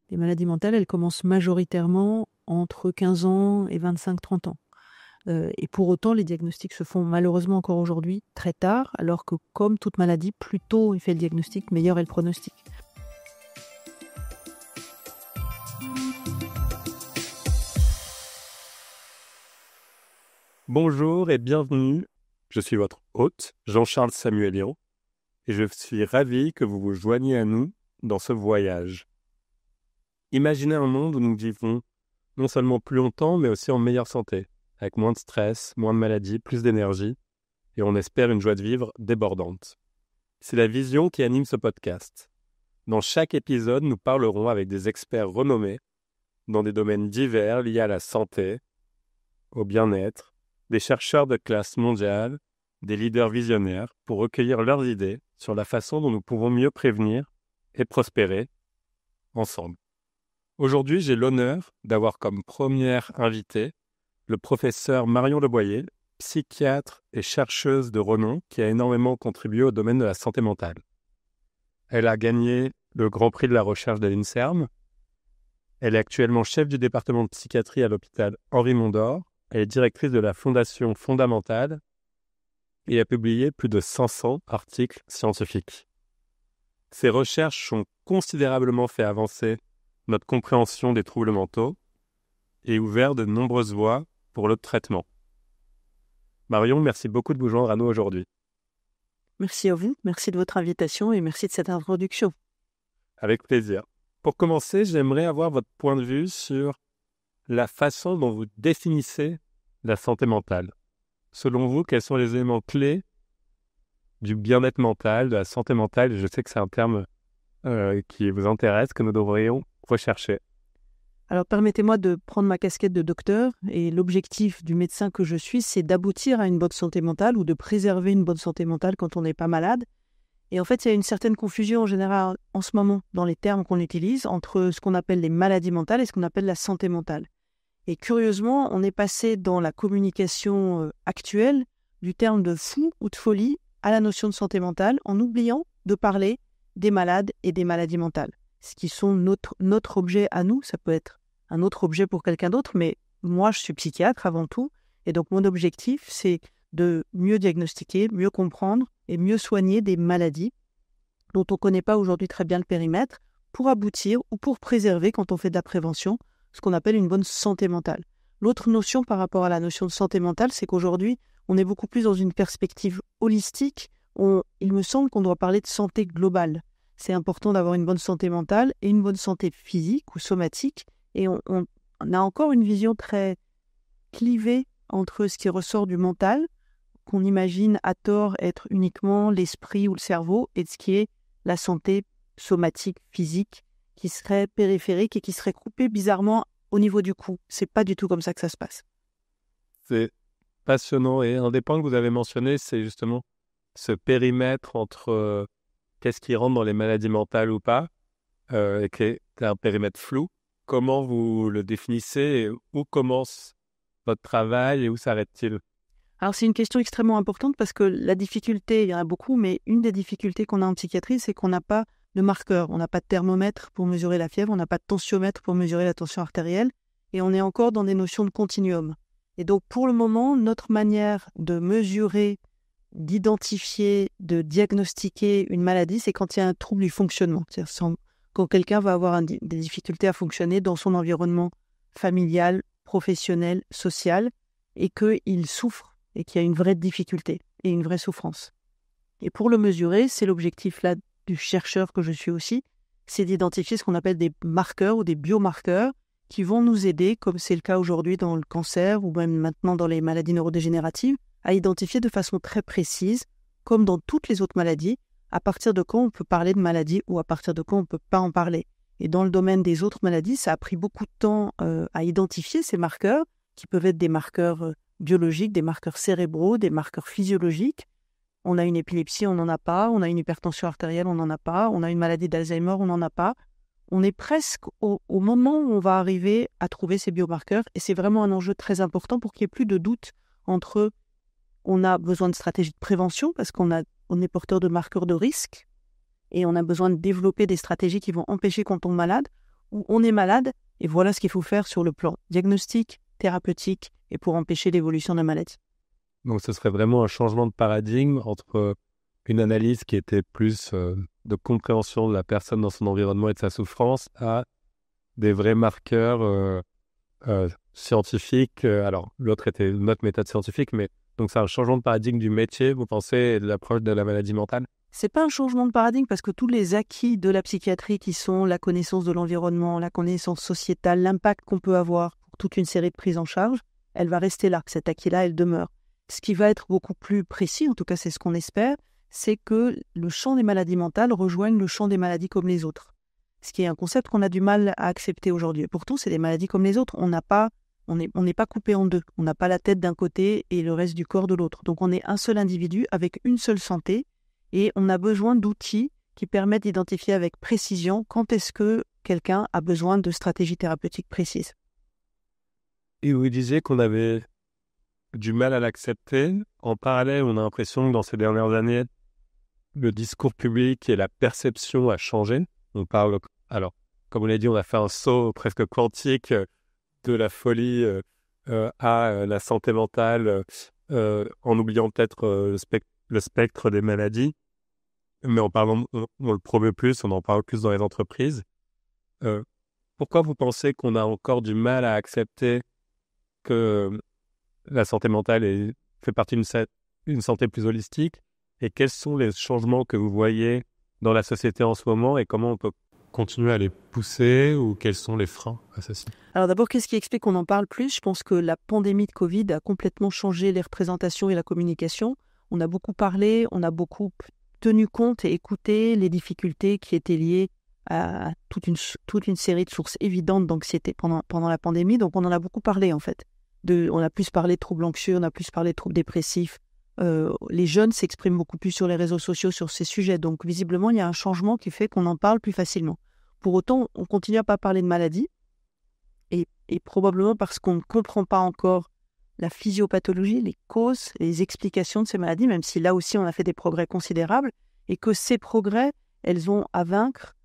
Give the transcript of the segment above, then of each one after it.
Les maladies mentales, elles commencent majoritairement entre 15 ans et 25-30 ans. Et pour autant, les diagnostics se font malheureusement encore aujourd'hui très tard, alors que comme toute maladie, plus tôt est fait le diagnostic, meilleur est le pronostic. Bonjour et bienvenue, je suis votre hôte, Jean-Charles Samuelian, et je suis ravi que vous vous joigniez à nous dans ce voyage. Imaginez un monde où nous vivons non seulement plus longtemps, mais aussi en meilleure santé, avec moins de stress, moins de maladies, plus d'énergie, et on espère une joie de vivre débordante. C'est la vision qui anime ce podcast. Dans chaque épisode, nous parlerons avec des experts renommés dans des domaines divers liés à la santé, au bien-être, des chercheurs de classe mondiale, des leaders visionnaires pour recueillir leurs idées sur la façon dont nous pouvons mieux prévenir et prospérer ensemble. Aujourd'hui, j'ai l'honneur d'avoir comme première invitée le professeur Marion Leboyer, psychiatre et chercheuse de renom qui a énormément contribué au domaine de la santé mentale. Elle a gagné le Grand Prix de la recherche de l'INSERM. Elle est actuellement chef du département de psychiatrie à l'hôpital Henri-Mondor. Elle est directrice de la Fondation Fondamentale et a publié plus de 500 articles scientifiques. Ses recherches ont considérablement fait avancer notre compréhension des troubles mentaux et ouvert de nombreuses voies pour le traitement. Marion, merci beaucoup de vous joindre à nous aujourd'hui. Merci à vous, merci de votre invitation et merci de cette introduction. Avec plaisir. Pour commencer, j'aimerais avoir votre point de vue sur la façon dont vous définissez la santé mentale. Selon vous, quels sont les éléments clés du bien-être mental, de la santé mentale? Je sais que c'est un terme qui vous intéresse, que nous devrions rechercher. Alors permettez-moi de prendre ma casquette de docteur et l'objectif du médecin que je suis, c'est d'aboutir à une bonne santé mentale ou de préserver une bonne santé mentale quand on n'est pas malade. Et en fait, il y a une certaine confusion en général en ce moment dans les termes qu'on utilise entre ce qu'on appelle les maladies mentales et ce qu'on appelle la santé mentale. Et curieusement, on est passé dans la communication actuelle du terme de fou ou de folie à la notion de santé mentale en oubliant de parler des malades et des maladies mentales. Ce qui sont notre objet à nous, ça peut être un autre objet pour quelqu'un d'autre, mais moi je suis psychiatre avant tout, et donc mon objectif c'est de mieux diagnostiquer, mieux comprendre et mieux soigner des maladies dont on ne connaît pas aujourd'hui très bien le périmètre pour aboutir ou pour préserver, quand on fait de la prévention, ce qu'on appelle une bonne santé mentale. L'autre notion par rapport à la notion de santé mentale, c'est qu'aujourd'hui on est beaucoup plus dans une perspective holistique. Il me semble qu'on doit parler de santé globale. C'est important d'avoir une bonne santé mentale et une bonne santé physique ou somatique. Et on a encore une vision très clivée entre ce qui ressort du mental, qu'on imagine à tort être uniquement l'esprit ou le cerveau, et de ce qui est la santé somatique, physique, qui serait périphérique et qui serait coupée bizarrement au niveau du cou. C'est pas du tout comme ça que ça se passe. C'est passionnant. Et un des points que vous avez mentionné, c'est justement ce périmètre entre qu'est-ce qui rentre dans les maladies mentales ou pas, et qui est un périmètre flou. Comment vous le définissez et où commence votre travail et où s'arrête-t-il? Alors c'est une question extrêmement importante parce que la difficulté, il y en a beaucoup, mais une des difficultés qu'on a en psychiatrie, c'est qu'on n'a pas de marqueur, on n'a pas de thermomètre pour mesurer la fièvre, on n'a pas de tensiomètre pour mesurer la tension artérielle, et on est encore dans des notions de continuum. Et donc pour le moment, notre manière de mesurer, d'identifier, de diagnostiquer une maladie, c'est quand il y a un trouble du fonctionnement. C'est-à-dire quand quelqu'un va avoir des difficultés à fonctionner dans son environnement familial, professionnel, social, et qu'il souffre, et qu'il y a une vraie difficulté et une vraie souffrance. Et pour le mesurer, c'est l'objectif là du chercheur que je suis aussi, c'est d'identifier ce qu'on appelle des marqueurs ou des biomarqueurs qui vont nous aider, comme c'est le cas aujourd'hui dans le cancer ou même maintenant dans les maladies neurodégénératives, à identifier de façon très précise, comme dans toutes les autres maladies, à partir de quand on peut parler de maladie ou à partir de quand on ne peut pas en parler. Et dans le domaine des autres maladies, ça a pris beaucoup de temps à identifier ces marqueurs, qui peuvent être des marqueurs biologiques, des marqueurs cérébraux, des marqueurs physiologiques. On a une épilepsie, on n'en a pas. On a une hypertension artérielle, on n'en a pas. On a une maladie d'Alzheimer, on n'en a pas. On est presque au moment où on va arriver à trouver ces biomarqueurs. Et c'est vraiment un enjeu très important pour qu'il n'y ait plus de doute entre on a besoin de stratégies de prévention parce qu'on est porteur de marqueurs de risque et on a besoin de développer des stratégies qui vont empêcher qu'on tombe malade, où on est malade et voilà ce qu'il faut faire sur le plan diagnostic, thérapeutique et pour empêcher l'évolution de la maladie. Donc, ce serait vraiment un changement de paradigme entre une analyse qui était plus de compréhension de la personne dans son environnement et de sa souffrance à des vrais marqueurs scientifiques. Alors, l'autre était notre méthode scientifique, mais donc c'est un changement de paradigme du métier, vous pensez, et de l'approche de la maladie mentale? C'est pas un changement de paradigme parce que tous les acquis de la psychiatrie qui sont la connaissance de l'environnement, la connaissance sociétale, l'impact qu'on peut avoir pour toute une série de prises en charge, elle va rester là. Cet acquis-là, elle demeure. Ce qui va être beaucoup plus précis, en tout cas c'est ce qu'on espère, c'est que le champ des maladies mentales rejoigne le champ des maladies comme les autres. Ce qui est un concept qu'on a du mal à accepter aujourd'hui. Et pourtant, c'est des maladies comme les autres. On n'est pas coupé en deux. On n'a pas la tête d'un côté et le reste du corps de l'autre. Donc on est un seul individu avec une seule santé et on a besoin d'outils qui permettent d'identifier avec précision quand est-ce que quelqu'un a besoin de stratégies thérapeutiques précises. Et vous disiez qu'on avait du mal à l'accepter. En parallèle, on a l'impression que dans ces dernières années, le discours public et la perception a changé. On parle, alors, comme on l'a dit, on a fait un saut presque quantique de la folie à la santé mentale, en oubliant peut-être le spectre des maladies. Mais en parlant, on le promeut plus, on en parle plus dans les entreprises. Pourquoi vous pensez qu'on a encore du mal à accepter que la santé mentale fait partie d'une santé plus holistique? Et quels sont les changements que vous voyez dans la société en ce moment et comment on peut continuer à les pousser ou quels sont les freins à ceci? Alors d'abord, qu'est-ce qui explique qu'on en parle plus? Je pense que la pandémie de Covid a complètement changé les représentations et la communication. On a beaucoup parlé, on a beaucoup tenu compte et écouté les difficultés qui étaient liées à toute une série de sources évidentes d'anxiété pendant la pandémie. Donc on en a beaucoup parlé en fait. On a plus parlé de troubles anxieux, on a plus parlé de troubles dépressifs. Les jeunes s'expriment beaucoup plus sur les réseaux sociaux sur ces sujets. Donc visiblement, il y a un changement qui fait qu'on en parle plus facilement. Pour autant, on continue à pas parler de maladie et probablement parce qu'on ne comprend pas encore la physiopathologie, les causes, les explications de ces maladies, même si là aussi on a fait des progrès considérables et que ces progrès, elles ont à vaincre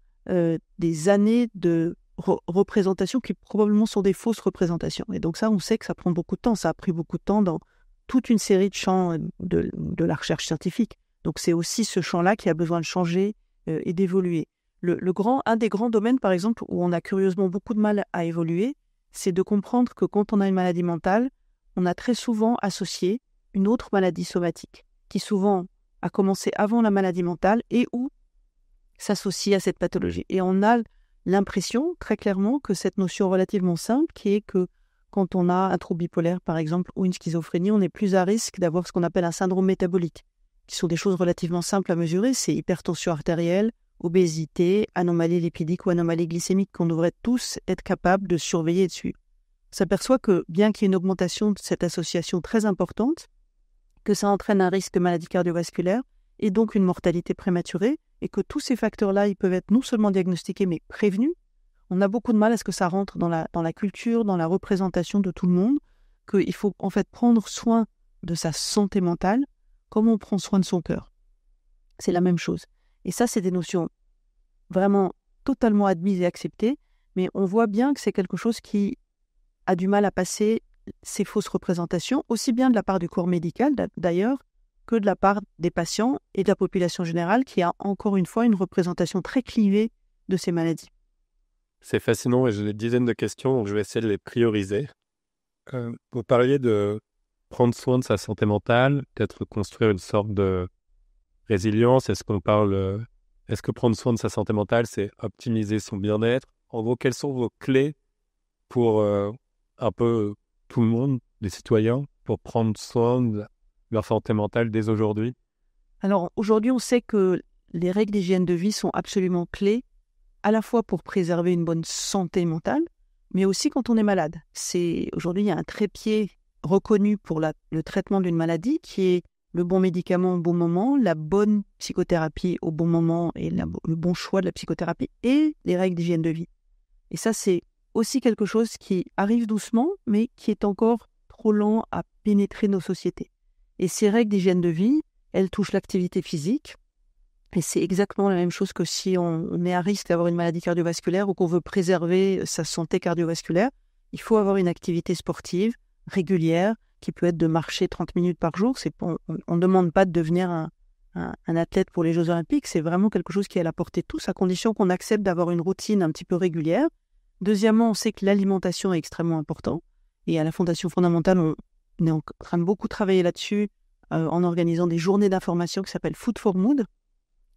des années de représentations qui probablement sont des fausses représentations. Et donc ça, on sait que ça prend beaucoup de temps. Ça a pris beaucoup de temps dans toute une série de champs de la recherche scientifique. Donc c'est aussi ce champ-là qui a besoin de changer et d'évoluer. Un des grands domaines, par exemple, où on a curieusement beaucoup de mal à évoluer, c'est de comprendre que quand on a une maladie mentale, on a très souvent associé une autre maladie somatique, qui souvent a commencé avant la maladie mentale et où s'associe à cette pathologie. Et on a l'impression, très clairement, que cette notion relativement simple, qui est que quand on a un trouble bipolaire, par exemple, ou une schizophrénie, on est plus à risque d'avoir ce qu'on appelle un syndrome métabolique, qui sont des choses relativement simples à mesurer. C'est hypertension artérielle, obésité, anomalie lipidique ou anomalie glycémique qu'on devrait tous être capables de surveiller et de suivre. On s'aperçoit que, bien qu'il y ait une augmentation de cette association très importante, que ça entraîne un risque de maladie cardiovasculaire et donc une mortalité prématurée, et que tous ces facteurs-là, ils peuvent être non seulement diagnostiqués, mais prévenus. On a beaucoup de mal à ce que ça rentre dans la culture, dans la représentation de tout le monde, qu'il faut en fait prendre soin de sa santé mentale comme on prend soin de son cœur. C'est la même chose. Et ça, c'est des notions vraiment totalement admises et acceptées, mais on voit bien que c'est quelque chose qui a du mal à passer ces fausses représentations, aussi bien de la part du corps médical d'ailleurs, que de la part des patients et de la population générale qui a encore une fois une représentation très clivée de ces maladies. C'est fascinant et j'ai des dizaines de questions, donc je vais essayer de les prioriser. Vous parliez de prendre soin de sa santé mentale, peut-être construire une sorte de résilience. Est-ce que prendre soin de sa santé mentale, c'est optimiser son bien-être? En gros, quelles sont vos clés pour un peu tout le monde, les citoyens, pour prendre soin de leur santé mentale dès aujourd'hui? Alors aujourd'hui, on sait que les règles d'hygiène de vie sont absolument clés, à la fois pour préserver une bonne santé mentale, mais aussi quand on est malade. Aujourd'hui, il y a un trépied reconnu pour le traitement d'une maladie qui est le bon médicament au bon moment, la bonne psychothérapie au bon moment et le bon choix de la psychothérapie et les règles d'hygiène de vie. Et ça, c'est aussi quelque chose qui arrive doucement, mais qui est encore trop lent à pénétrer nos sociétés. Et ces règles d'hygiène de vie, elles touchent l'activité physique, Et c'est exactement la même chose que si on est à risque d'avoir une maladie cardiovasculaire ou qu'on veut préserver sa santé cardiovasculaire. Il faut avoir une activité sportive régulière qui peut être de marcher 30 minutes par jour. On ne demande pas de devenir un athlète pour les Jeux Olympiques. C'est vraiment quelque chose qui est à la portée de tous, à condition qu'on accepte d'avoir une routine un petit peu régulière. Deuxièmement, on sait que l'alimentation est extrêmement importante. Et à la Fondation Fondamentale, on est en train de beaucoup travailler là-dessus en organisant des journées d'information qui s'appellent Food for Mood,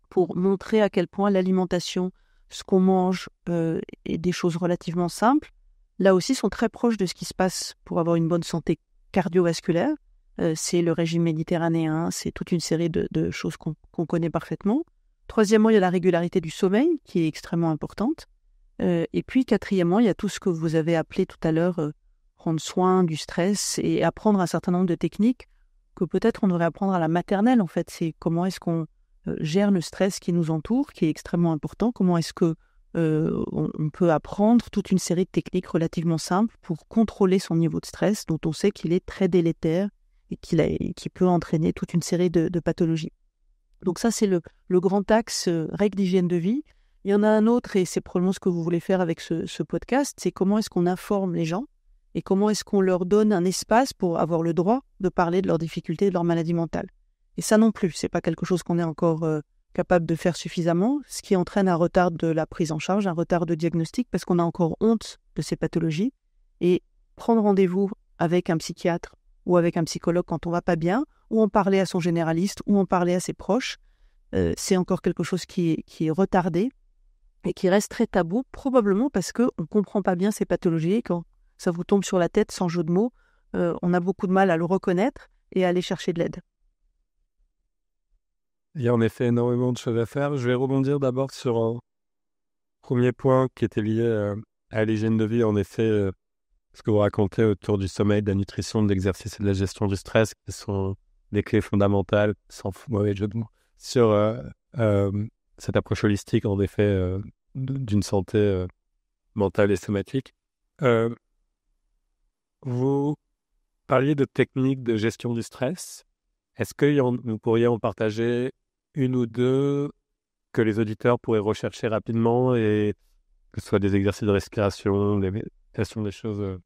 pour montrer à quel point l'alimentation, ce qu'on mange, et des choses relativement simples, là aussi sont très proches de ce qui se passe pour avoir une bonne santé cardiovasculaire. C'est le régime méditerranéen, c'est toute une série de choses qu'on connaît parfaitement. Troisièmement, il y a la régularité du sommeil qui est extrêmement importante. Et puis quatrièmement, il y a tout ce que vous avez appelé tout à l'heure prendre soin du stress et apprendre un certain nombre de techniques que peut-être on devrait apprendre à la maternelle. En fait, c'est comment est-ce qu'on gère le stress qui nous entoure, qui est extrêmement important. Comment est-ce que on peut apprendre toute une série de techniques relativement simples pour contrôler son niveau de stress, dont on sait qu'il est très délétère et qui peut entraîner toute une série de pathologies. Donc ça, c'est le grand axe règle d'hygiène de vie. Il y en a un autre, et c'est probablement ce que vous voulez faire avec ce podcast, c'est comment est-ce qu'on informe les gens et comment est-ce qu'on leur donne un espace pour avoir le droit de parler de leurs difficultés et de leur maladie mentale. Et ça non plus, c'est pas quelque chose qu'on est encore capable de faire suffisamment, ce qui entraîne un retard de la prise en charge, un retard de diagnostic, parce qu'on a encore honte de ces pathologies. Et prendre rendez-vous avec un psychiatre ou avec un psychologue quand on va pas bien, ou en parler à son généraliste, ou en parler à ses proches, c'est encore quelque chose qui est retardé et qui reste très tabou, probablement parce qu'on ne comprend pas bien ces pathologies. Et quand ça vous tombe sur la tête, sans jeu de mots, on a beaucoup de mal à le reconnaître et à aller chercher de l'aide. Il y a en effet énormément de choses à faire. Je vais rebondir d'abord sur un premier point qui était lié à l'hygiène de vie. En effet, ce que vous racontez autour du sommeil, de la nutrition, de l'exercice et de la gestion du stress, qui sont des clés fondamentales, sans mauvais jeu de mots, sur cette approche holistique, en effet, d'une santé mentale et somatique. Vous parliez de techniques de gestion du stress. Est-ce que vous pourriez en partager une ou deux que les auditeurs pourraient rechercher rapidement, et que ce soit des exercices de respiration, des méditations, des choses...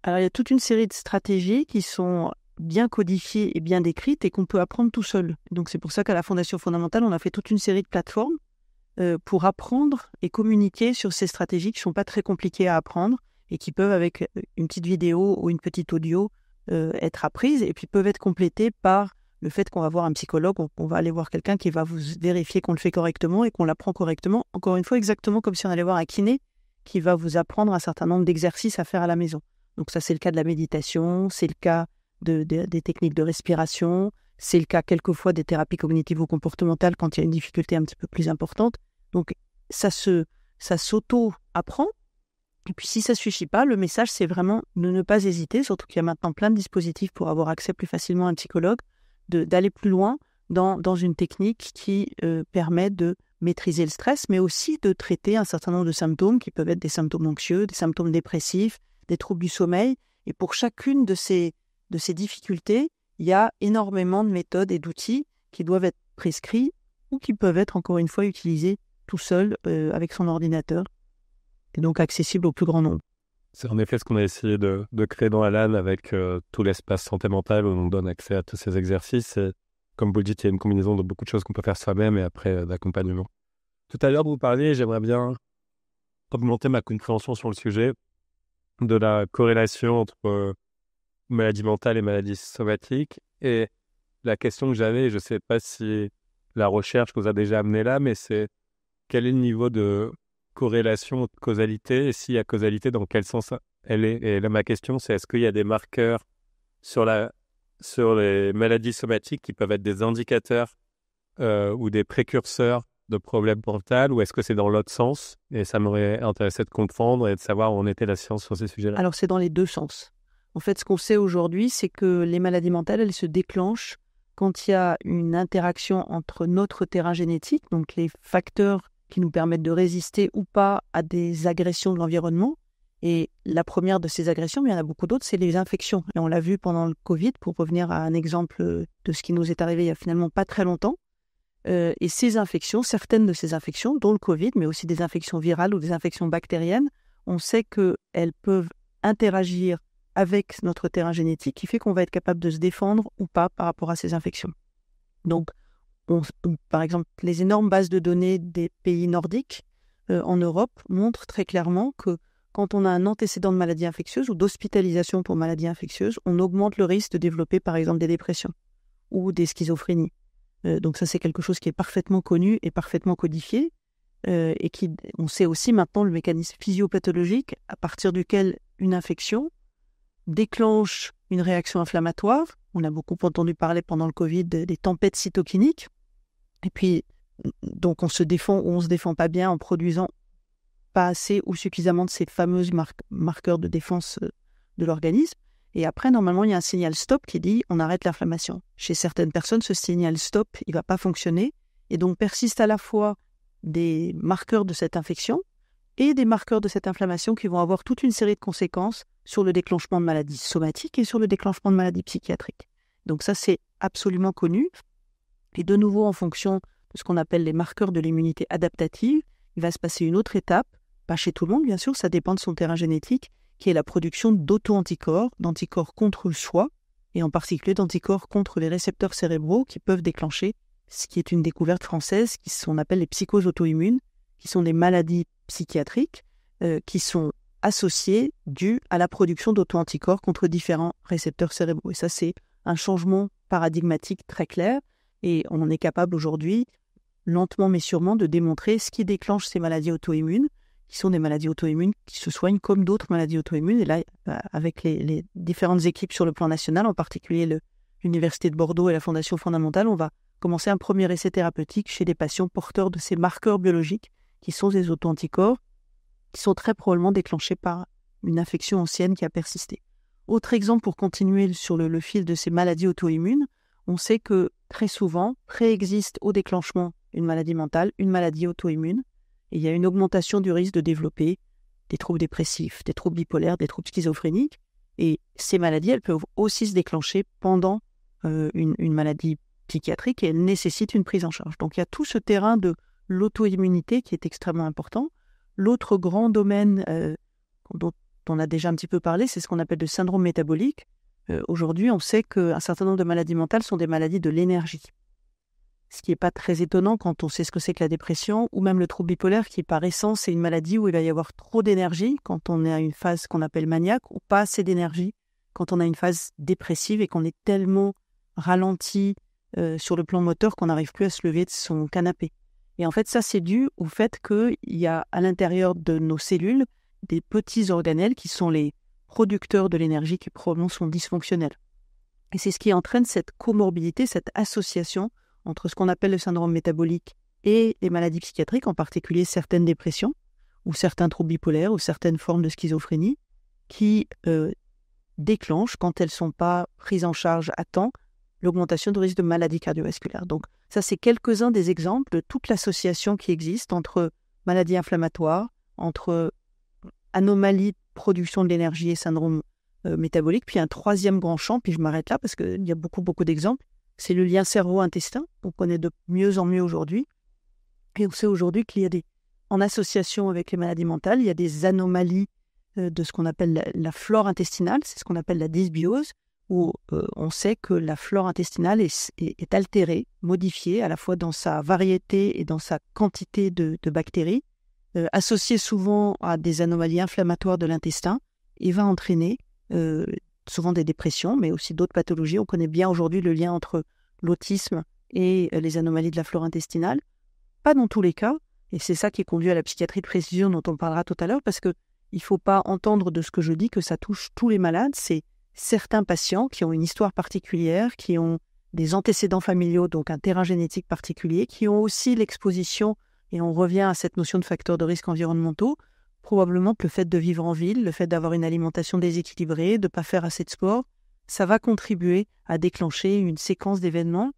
Alors, il y a toute une série de stratégies qui sont bien codifiées et bien décrites et qu'on peut apprendre tout seul. Donc, c'est pour ça qu'à la Fondation Fondamentale, on a fait toute une série de plateformes pour apprendre et communiquer sur ces stratégies qui ne sont pas très compliquées à apprendre et qui peuvent, avec une petite vidéo ou une petite audio, être apprises et puis peuvent être complétées par le fait qu'on va voir un psychologue, on va aller voir quelqu'un qui va vous vérifier qu'on le fait correctement et qu'on l'apprend correctement. Encore une fois, exactement comme si on allait voir un kiné qui va vous apprendre un certain nombre d'exercices à faire à la maison. Donc ça, c'est le cas de la méditation, c'est le cas des techniques de respiration, c'est le cas quelquefois des thérapies cognitives ou comportementales quand il y a une difficulté un petit peu plus importante. Donc ça s'auto-apprend. Et puis si ça ne suffit pas, le message, c'est vraiment de ne pas hésiter, surtout qu'il y a maintenant plein de dispositifs pour avoir accès plus facilement à un psychologue, d'aller plus loin dans une technique qui permet de maîtriser le stress, mais aussi de traiter un certain nombre de symptômes qui peuvent être des symptômes anxieux, des symptômes dépressifs, des troubles du sommeil. Et pour chacune de ces difficultés, il y a énormément de méthodes et d'outils qui doivent être prescrits ou qui peuvent être, encore une fois, utilisés tout seul avec son ordinateur, et donc accessible au plus grand nombre. C'est en effet ce qu'on a essayé de créer dans Alan avec tout l'espace santé mentale, où on donne accès à tous ces exercices. Et, comme vous le dites, il y a une combinaison de beaucoup de choses qu'on peut faire soi-même et après d'accompagnement. Tout à l'heure, vous parliez, j'aimerais bien augmenter ma compréhension sur le sujet de la corrélation entre maladie mentale et maladie somatique. Et la question que j'avais, je ne sais pas si la recherche vous a déjà amené là, mais c'est quel est le niveau de corrélation, de causalité, et s'il y a causalité, dans quel sens elle est. Et là, ma question, c'est est-ce qu'il y a des marqueurs sur les maladies somatiques qui peuvent être des indicateurs ou des précurseurs de problèmes mentaux, ou est-ce que c'est dans l'autre sens? Et ça m'aurait intéressé de comprendre et de savoir où en était la science sur ces sujets-là. Alors, c'est dans les deux sens. En fait, ce qu'on sait aujourd'hui, c'est que les maladies mentales, elles se déclenchent quand il y a une interaction entre notre terrain génétique, donc les facteurs qui nous permettent de résister ou pas à des agressions de l'environnement. Et la première de ces agressions, mais il y en a beaucoup d'autres, c'est les infections. Et on l'a vu pendant le Covid, pour revenir à un exemple de ce qui nous est arrivé il y a finalement pas très longtemps. Et ces infections, certaines de ces infections, dont le Covid, mais aussi des infections virales ou des infections bactériennes, on sait qu'elles peuvent interagir avec notre terrain génétique, qui fait qu'on va être capable de se défendre ou pas par rapport à ces infections. Donc, par exemple, les énormes bases de données des pays nordiques en Europe montrent très clairement que quand on a un antécédent de maladie infectieuse ou d'hospitalisation pour maladie infectieuse, on augmente le risque de développer, par exemple, des dépressions ou des schizophrénies. Donc ça, c'est quelque chose qui est parfaitement connu et parfaitement codifié. Et on sait aussi maintenant le mécanisme physiopathologique à partir duquel une infection déclenche une réaction inflammatoire. On a beaucoup entendu parler pendant le Covid des tempêtes cytokiniques. Et puis, donc on se défend ou on ne se défend pas bien en produisant pas assez ou suffisamment de ces fameux marqueurs de défense de l'organisme. Et après, normalement, il y a un signal stop qui dit on arrête l'inflammation. Chez certaines personnes, ce signal stop, il ne va pas fonctionner. Et donc, persistent à la fois des marqueurs de cette infection et des marqueurs de cette inflammation qui vont avoir toute une série de conséquences sur le déclenchement de maladies somatiques et sur le déclenchement de maladies psychiatriques. Donc ça, c'est absolument connu. Et de nouveau, en fonction de ce qu'on appelle les marqueurs de l'immunité adaptative, il va se passer une autre étape, pas chez tout le monde, bien sûr, ça dépend de son terrain génétique, qui est la production d'auto-anticorps, d'anticorps contre soi, et en particulier d'anticorps contre les récepteurs cérébraux qui peuvent déclencher ce qui est une découverte française, qu'on appelle les psychoses auto-immunes, qui sont des maladies psychiatriques qui sont associées, dues à la production d'auto-anticorps contre différents récepteurs cérébraux. Et ça, c'est un changement paradigmatique très clair, et on en est capable aujourd'hui, lentement mais sûrement, de démontrer ce qui déclenche ces maladies auto-immunes, qui sont des maladies auto-immunes qui se soignent comme d'autres maladies auto-immunes. Et là, avec les différentes équipes sur le plan national, en particulier l'Université de Bordeaux et la Fondation fondamentale, on va commencer un premier essai thérapeutique chez des patients porteurs de ces marqueurs biologiques qui sont des auto-anticorps, qui sont très probablement déclenchés par une infection ancienne qui a persisté. Autre exemple pour continuer sur le fil de ces maladies auto-immunes, on sait que très souvent préexiste au déclenchement une maladie mentale, une maladie auto-immune, et il y a une augmentation du risque de développer des troubles dépressifs, des troubles bipolaires, des troubles schizophréniques. Et ces maladies, elles peuvent aussi se déclencher pendant une maladie psychiatrique et elles nécessitent une prise en charge. Donc il y a tout ce terrain de l'auto-immunité qui est extrêmement important. L'autre grand domaine dont on a déjà un petit peu parlé, c'est ce qu'on appelle le syndrome métabolique. Aujourd'hui, on sait qu'un certain nombre de maladies mentales sont des maladies de l'énergie. Ce qui n'est pas très étonnant quand on sait ce que c'est que la dépression, ou même le trouble bipolaire, qui par essence est une maladie où il va y avoir trop d'énergie quand on est à une phase qu'on appelle maniaque, ou pas assez d'énergie quand on a une phase dépressive et qu'on est tellement ralenti sur le plan moteur qu'on n'arrive plus à se lever de son canapé. Et en fait, ça, c'est dû au fait qu'il y a à l'intérieur de nos cellules des petits organelles qui sont les producteurs de l'énergie qui probablement sont dysfonctionnels. Et c'est ce qui entraîne cette comorbidité, cette association entre ce qu'on appelle le syndrome métabolique et les maladies psychiatriques, en particulier certaines dépressions ou certains troubles bipolaires ou certaines formes de schizophrénie qui déclenchent, quand elles ne sont pas prises en charge à temps, l'augmentation du risque de maladies cardiovasculaires. Donc ça, c'est quelques-uns des exemples de toute l'association qui existe entre maladies inflammatoires, entre anomalies de production de l'énergie et syndrome métabolique. Puis un troisième grand champ, puis je m'arrête là parce qu'il y a beaucoup d'exemples, c'est le lien cerveau-intestin, qu'on connaît de mieux en mieux aujourd'hui. Et on sait aujourd'hui qu'il y a en association avec les maladies mentales, il y a des anomalies de ce qu'on appelle la flore intestinale, c'est ce qu'on appelle la dysbiose, où on sait que la flore intestinale est altérée, modifiée, à la fois dans sa variété et dans sa quantité de bactéries, associée souvent à des anomalies inflammatoires de l'intestin, et va entraîner souvent des dépressions, mais aussi d'autres pathologies. On connaît bien aujourd'hui le lien entre l'autisme et les anomalies de la flore intestinale. Pas dans tous les cas, et c'est ça qui conduit à la psychiatrie de précision dont on parlera tout à l'heure, parce qu'il ne faut pas entendre de ce que je dis que ça touche tous les malades. C'est certains patients qui ont une histoire particulière, qui ont des antécédents familiaux, donc un terrain génétique particulier, qui ont aussi l'exposition, et on revient à cette notion de facteurs de risque environnementaux, probablement que le fait de vivre en ville, le fait d'avoir une alimentation déséquilibrée, de ne pas faire assez de sport, ça va contribuer à déclencher une séquence d'événements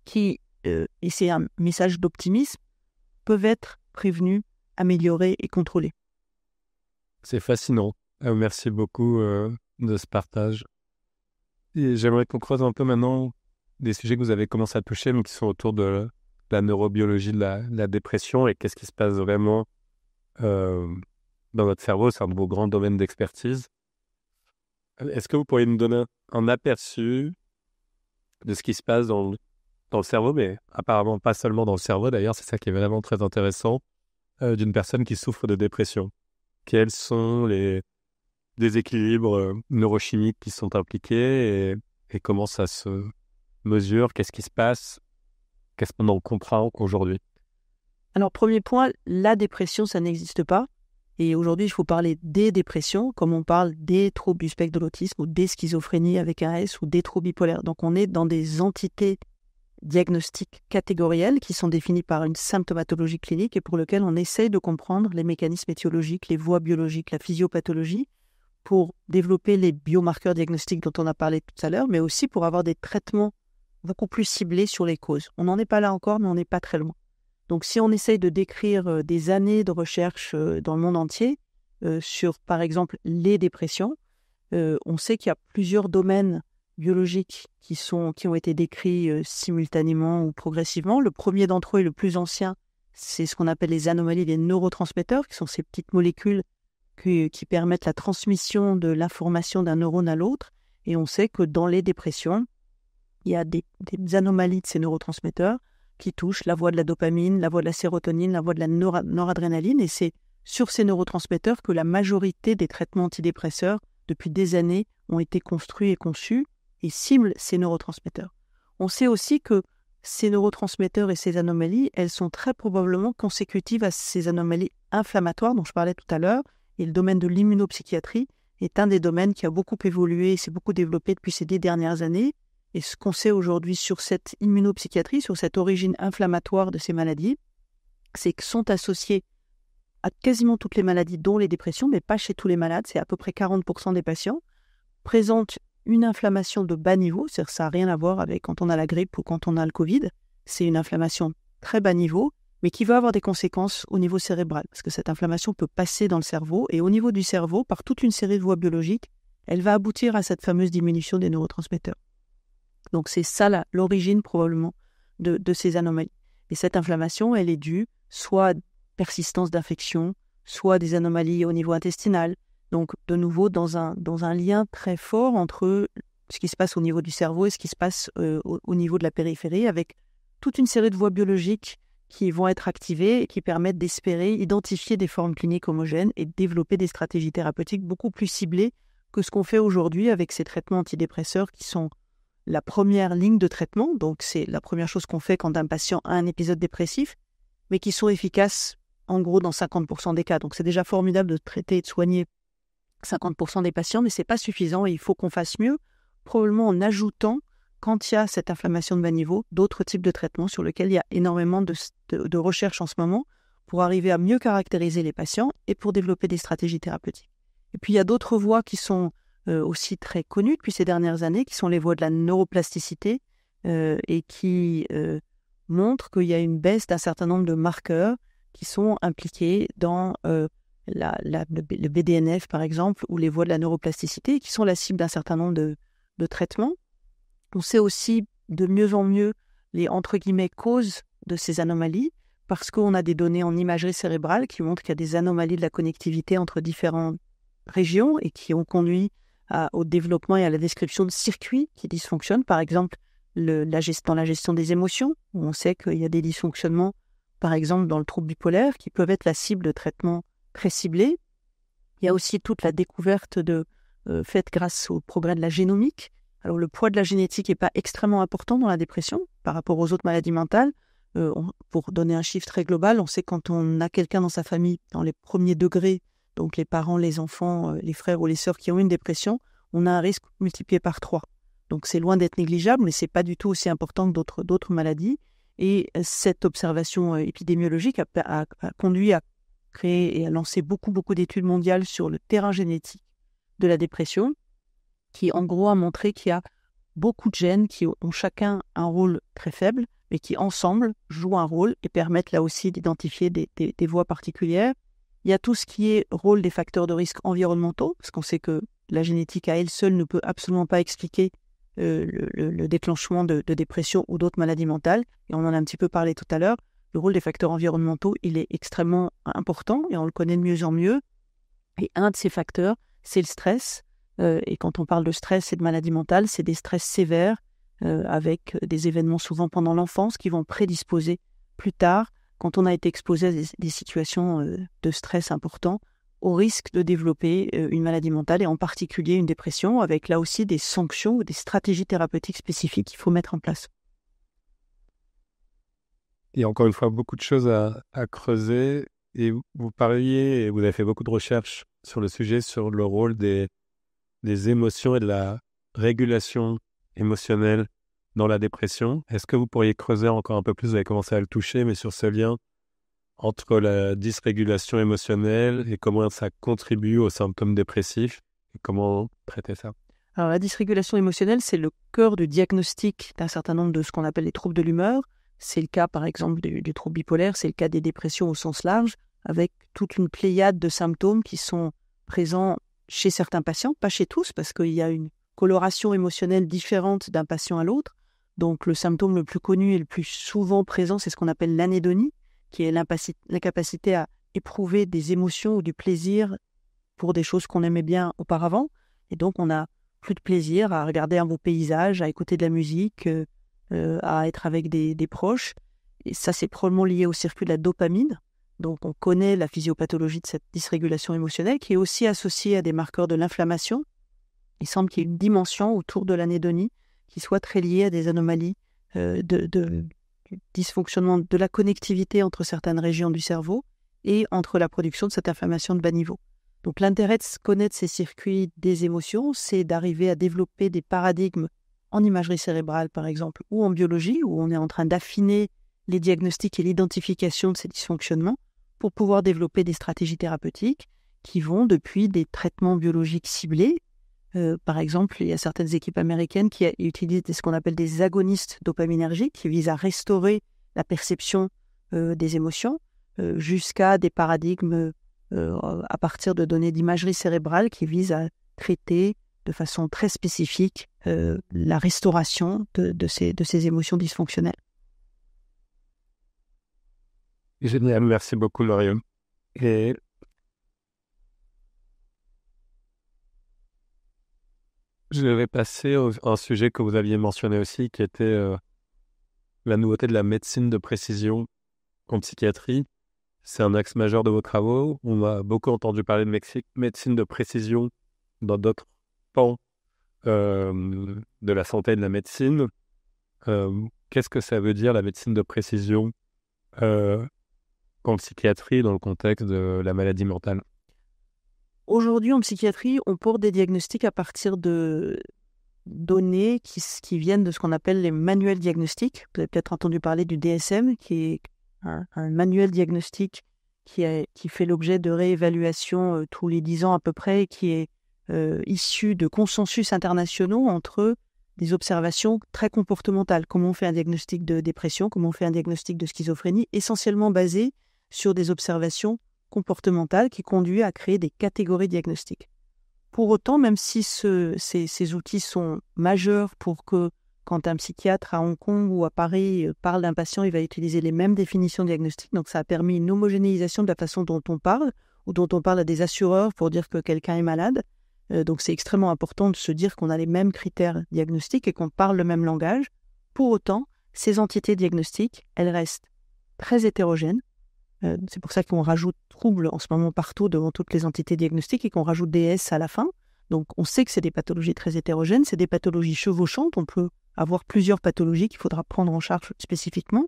qui, et c'est un message d'optimisme, peuvent être prévenus, améliorés et contrôlés. C'est fascinant. Merci beaucoup de ce partage. Et j'aimerais qu'on creuse un peu maintenant des sujets que vous avez commencé à toucher, mais qui sont autour de la neurobiologie de la dépression et qu'est-ce qui se passe vraiment dans notre cerveau. C'est un de vos grands domaines d'expertise. Est-ce que vous pourriez nous donner un aperçu de ce qui se passe dans le cerveau, mais apparemment pas seulement dans le cerveau d'ailleurs, c'est ça qui est vraiment très intéressant, d'une personne qui souffre de dépression? Quels sont les déséquilibres neurochimiques qui sont impliqués et comment ça se mesure? Qu'est-ce qui se passe? Qu'est-ce qu'on en comprend aujourd'hui? Alors, premier point, la dépression, ça n'existe pas. Et aujourd'hui, il faut parler des dépressions, comme on parle des troubles du spectre de l'autisme ou des schizophrénies avec un S ou des troubles bipolaires. Donc, on est dans des entités diagnostiques catégorielles qui sont définies par une symptomatologie clinique et pour lesquelles on essaye de comprendre les mécanismes étiologiques, les voies biologiques, la physiopathologie pour développer les biomarqueurs diagnostiques dont on a parlé tout à l'heure, mais aussi pour avoir des traitements beaucoup plus ciblés sur les causes. On n'en est pas là encore, mais on n'est pas très loin. Donc, si on essaye de décrire des années de recherche dans le monde entier sur, par exemple, les dépressions, on sait qu'il y a plusieurs domaines biologiques qui ont été décrits simultanément ou progressivement. Le premier d'entre eux et le plus ancien, c'est ce qu'on appelle les anomalies des neurotransmetteurs, qui sont ces petites molécules qui permettent la transmission de l'information d'un neurone à l'autre. Et on sait que dans les dépressions, il y a des anomalies de ces neurotransmetteurs qui touchent la voie de la dopamine, la voie de la sérotonine, la voie de la noradrénaline. Et c'est sur ces neurotransmetteurs que la majorité des traitements antidépresseurs, depuis des années, ont été construits et conçus et ciblent ces neurotransmetteurs. On sait aussi que ces neurotransmetteurs et ces anomalies, elles sont très probablement consécutives à ces anomalies inflammatoires dont je parlais tout à l'heure. Et le domaine de l'immunopsychiatrie est un des domaines qui a beaucoup évolué et s'est beaucoup développé depuis ces 10 dernières années. Et ce qu'on sait aujourd'hui sur cette immunopsychiatrie, sur cette origine inflammatoire de ces maladies, c'est que sont associées à quasiment toutes les maladies, dont les dépressions, mais pas chez tous les malades, c'est à peu près 40% des patients, présentent une inflammation de bas niveau, c'est-à-dire que ça n'a rien à voir avec quand on a la grippe ou quand on a le Covid, c'est une inflammation très bas niveau, mais qui va avoir des conséquences au niveau cérébral, parce que cette inflammation peut passer dans le cerveau, et au niveau du cerveau, par toute une série de voies biologiques, elle va aboutir à cette fameuse diminution des neurotransmetteurs. Donc c'est ça l'origine probablement de ces anomalies. Et cette inflammation, elle est due soit à persistance d'infection, soit à des anomalies au niveau intestinal. Donc de nouveau dans un lien très fort entre ce qui se passe au niveau du cerveau et ce qui se passe au niveau de la périphérie, avec toute une série de voies biologiques qui vont être activées et qui permettent d'espérer identifier des formes cliniques homogènes et développer des stratégies thérapeutiques beaucoup plus ciblées que ce qu'on fait aujourd'hui avec ces traitements antidépresseurs qui sont la première ligne de traitement, donc c'est la première chose qu'on fait quand un patient a un épisode dépressif, mais qui sont efficaces en gros dans 50% des cas. Donc c'est déjà formidable de traiter et de soigner 50% des patients, mais ce n'est pas suffisant et il faut qu'on fasse mieux, probablement en ajoutant, quand il y a cette inflammation de bas niveau, d'autres types de traitements sur lesquels il y a énormément de recherches en ce moment pour arriver à mieux caractériser les patients et pour développer des stratégies thérapeutiques. Et puis il y a d'autres voies qui sont aussi très connues depuis ces dernières années, qui sont les voies de la neuroplasticité et qui montrent qu'il y a une baisse d'un certain nombre de marqueurs qui sont impliqués dans le BDNF, par exemple, ou les voies de la neuroplasticité, qui sont la cible d'un certain nombre de traitements. On sait aussi de mieux en mieux les, entre guillemets, causes de ces anomalies, parce qu'on a des données en imagerie cérébrale qui montrent qu'il y a des anomalies de la connectivité entre différentes régions et qui ont conduit au développement et à la description de circuits qui dysfonctionnent. Par exemple, dans la gestion des émotions, où on sait qu'il y a des dysfonctionnements, par exemple dans le trouble bipolaire, qui peuvent être la cible de traitements très ciblés. Il y a aussi toute la découverte faite grâce au progrès de la génomique. Alors le poids de la génétique n'est pas extrêmement important dans la dépression par rapport aux autres maladies mentales. Pour donner un chiffre très global, on sait quand on a quelqu'un dans sa famille, dans les premiers degrés, donc les parents, les enfants, les frères ou les sœurs qui ont une dépression, on a un risque multiplié par 3. Donc c'est loin d'être négligeable, mais ce n'est pas du tout aussi important que d'autres maladies. Et cette observation épidémiologique a conduit à créer et à lancer beaucoup d'études mondiales sur le terrain génétique de la dépression, qui en gros a montré qu'il y a beaucoup de gènes qui ont chacun un rôle très faible, mais qui ensemble jouent un rôle et permettent là aussi d'identifier des voies particulières. Il y a tout ce qui est rôle des facteurs de risque environnementaux, parce qu'on sait que la génétique à elle seule ne peut absolument pas expliquer le déclenchement de dépression ou d'autres maladies mentales. Et on en a un petit peu parlé tout à l'heure. Le rôle des facteurs environnementaux, il est extrêmement important et on le connaît de mieux en mieux. Et un de ces facteurs, c'est le stress. Et quand on parle de stress et de maladies mentales, c'est des stress sévères avec des événements souvent pendant l'enfance qui vont prédisposer plus tard, quand on a été exposé à des situations de stress importants, au risque de développer une maladie mentale et en particulier une dépression, avec là aussi des sanctions ou des stratégies thérapeutiques spécifiques qu'il faut mettre en place. Il y a encore une fois beaucoup de choses à creuser et vous parliez et vous avez fait beaucoup de recherches sur le sujet, sur le rôle des émotions et de la régulation émotionnelle dans la dépression. Est-ce que vous pourriez creuser encore un peu plus, vous avez commencé à le toucher, mais sur ce lien entre la dysrégulation émotionnelle et comment ça contribue aux symptômes dépressifs et comment traiter ça? Alors la dysrégulation émotionnelle, c'est le cœur du diagnostic d'un certain nombre de ce qu'on appelle les troubles de l'humeur. C'est le cas par exemple du trouble bipolaire, c'est le cas des dépressions au sens large, avec toute une pléiade de symptômes qui sont présents chez certains patients, pas chez tous, parce qu'il y a une coloration émotionnelle différente d'un patient à l'autre. Donc le symptôme le plus connu et le plus souvent présent, c'est ce qu'on appelle l'anédonie, qui est l'incapacité à éprouver des émotions ou du plaisir pour des choses qu'on aimait bien auparavant. Et donc on n'a plus de plaisir à regarder un beau paysage, à écouter de la musique, à être avec des proches. Et ça, c'est probablement lié au circuit de la dopamine. Donc on connaît la physiopathologie de cette dysrégulation émotionnelle qui est aussi associée à des marqueurs de l'inflammation. Il semble qu'il y ait une dimension autour de l'anédonie qui soit très liée à des anomalies de dysfonctionnement de la connectivité entre certaines régions du cerveau et entre la production de cette inflammation de bas niveau. Donc l'intérêt de connaître ces circuits des émotions, c'est d'arriver à développer des paradigmes en imagerie cérébrale par exemple, ou en biologie, où on est en train d'affiner les diagnostics et l'identification de ces dysfonctionnements pour pouvoir développer des stratégies thérapeutiques qui vont depuis des traitements biologiques ciblés. Par exemple, il y a certaines équipes américaines qui utilisent ce qu'on appelle des agonistes dopaminergiques qui visent à restaurer la perception des émotions jusqu'à des paradigmes à partir de données d'imagerie cérébrale qui visent à traiter de façon très spécifique la restauration de ces émotions dysfonctionnelles. Génial, merci beaucoup Marion. Et je vais passer à un sujet que vous aviez mentionné aussi, qui était la nouveauté de la médecine de précision en psychiatrie. C'est un axe majeur de vos travaux. On a beaucoup entendu parler de médecine de précision dans d'autres pans de la santé et de la médecine. Qu'est-ce que ça veut dire la médecine de précision en psychiatrie dans le contexte de la maladie mentale? Aujourd'hui, en psychiatrie, on porte des diagnostics à partir de données qui viennent de ce qu'on appelle les manuels diagnostiques. Vous avez peut-être entendu parler du DSM, qui est un manuel diagnostique qui fait l'objet de réévaluation tous les 10 ans à peu près, et qui est issu de consensus internationaux entre des observations très comportementales. Comment on fait un diagnostic de dépression, comment on fait un diagnostic de schizophrénie, essentiellement basé sur des observations comportementales qui conduisent à créer des catégories diagnostiques. Pour autant, même si ces outils sont majeurs pour que quand un psychiatre à Hong Kong ou à Paris parle d'un patient, il va utiliser les mêmes définitions diagnostiques. Donc ça a permis une homogénéisation de la façon dont on parle ou dont on parle à des assureurs pour dire que quelqu'un est malade. Donc c'est extrêmement important de se dire qu'on a les mêmes critères diagnostiques et qu'on parle le même langage. Pour autant, ces entités diagnostiques, elles restent très hétérogènes. C'est pour ça qu'on rajoute troubles en ce moment partout devant toutes les entités diagnostiques et qu'on rajoute DS à la fin. Donc on sait que c'est des pathologies très hétérogènes, c'est des pathologies chevauchantes, on peut avoir plusieurs pathologies qu'il faudra prendre en charge spécifiquement.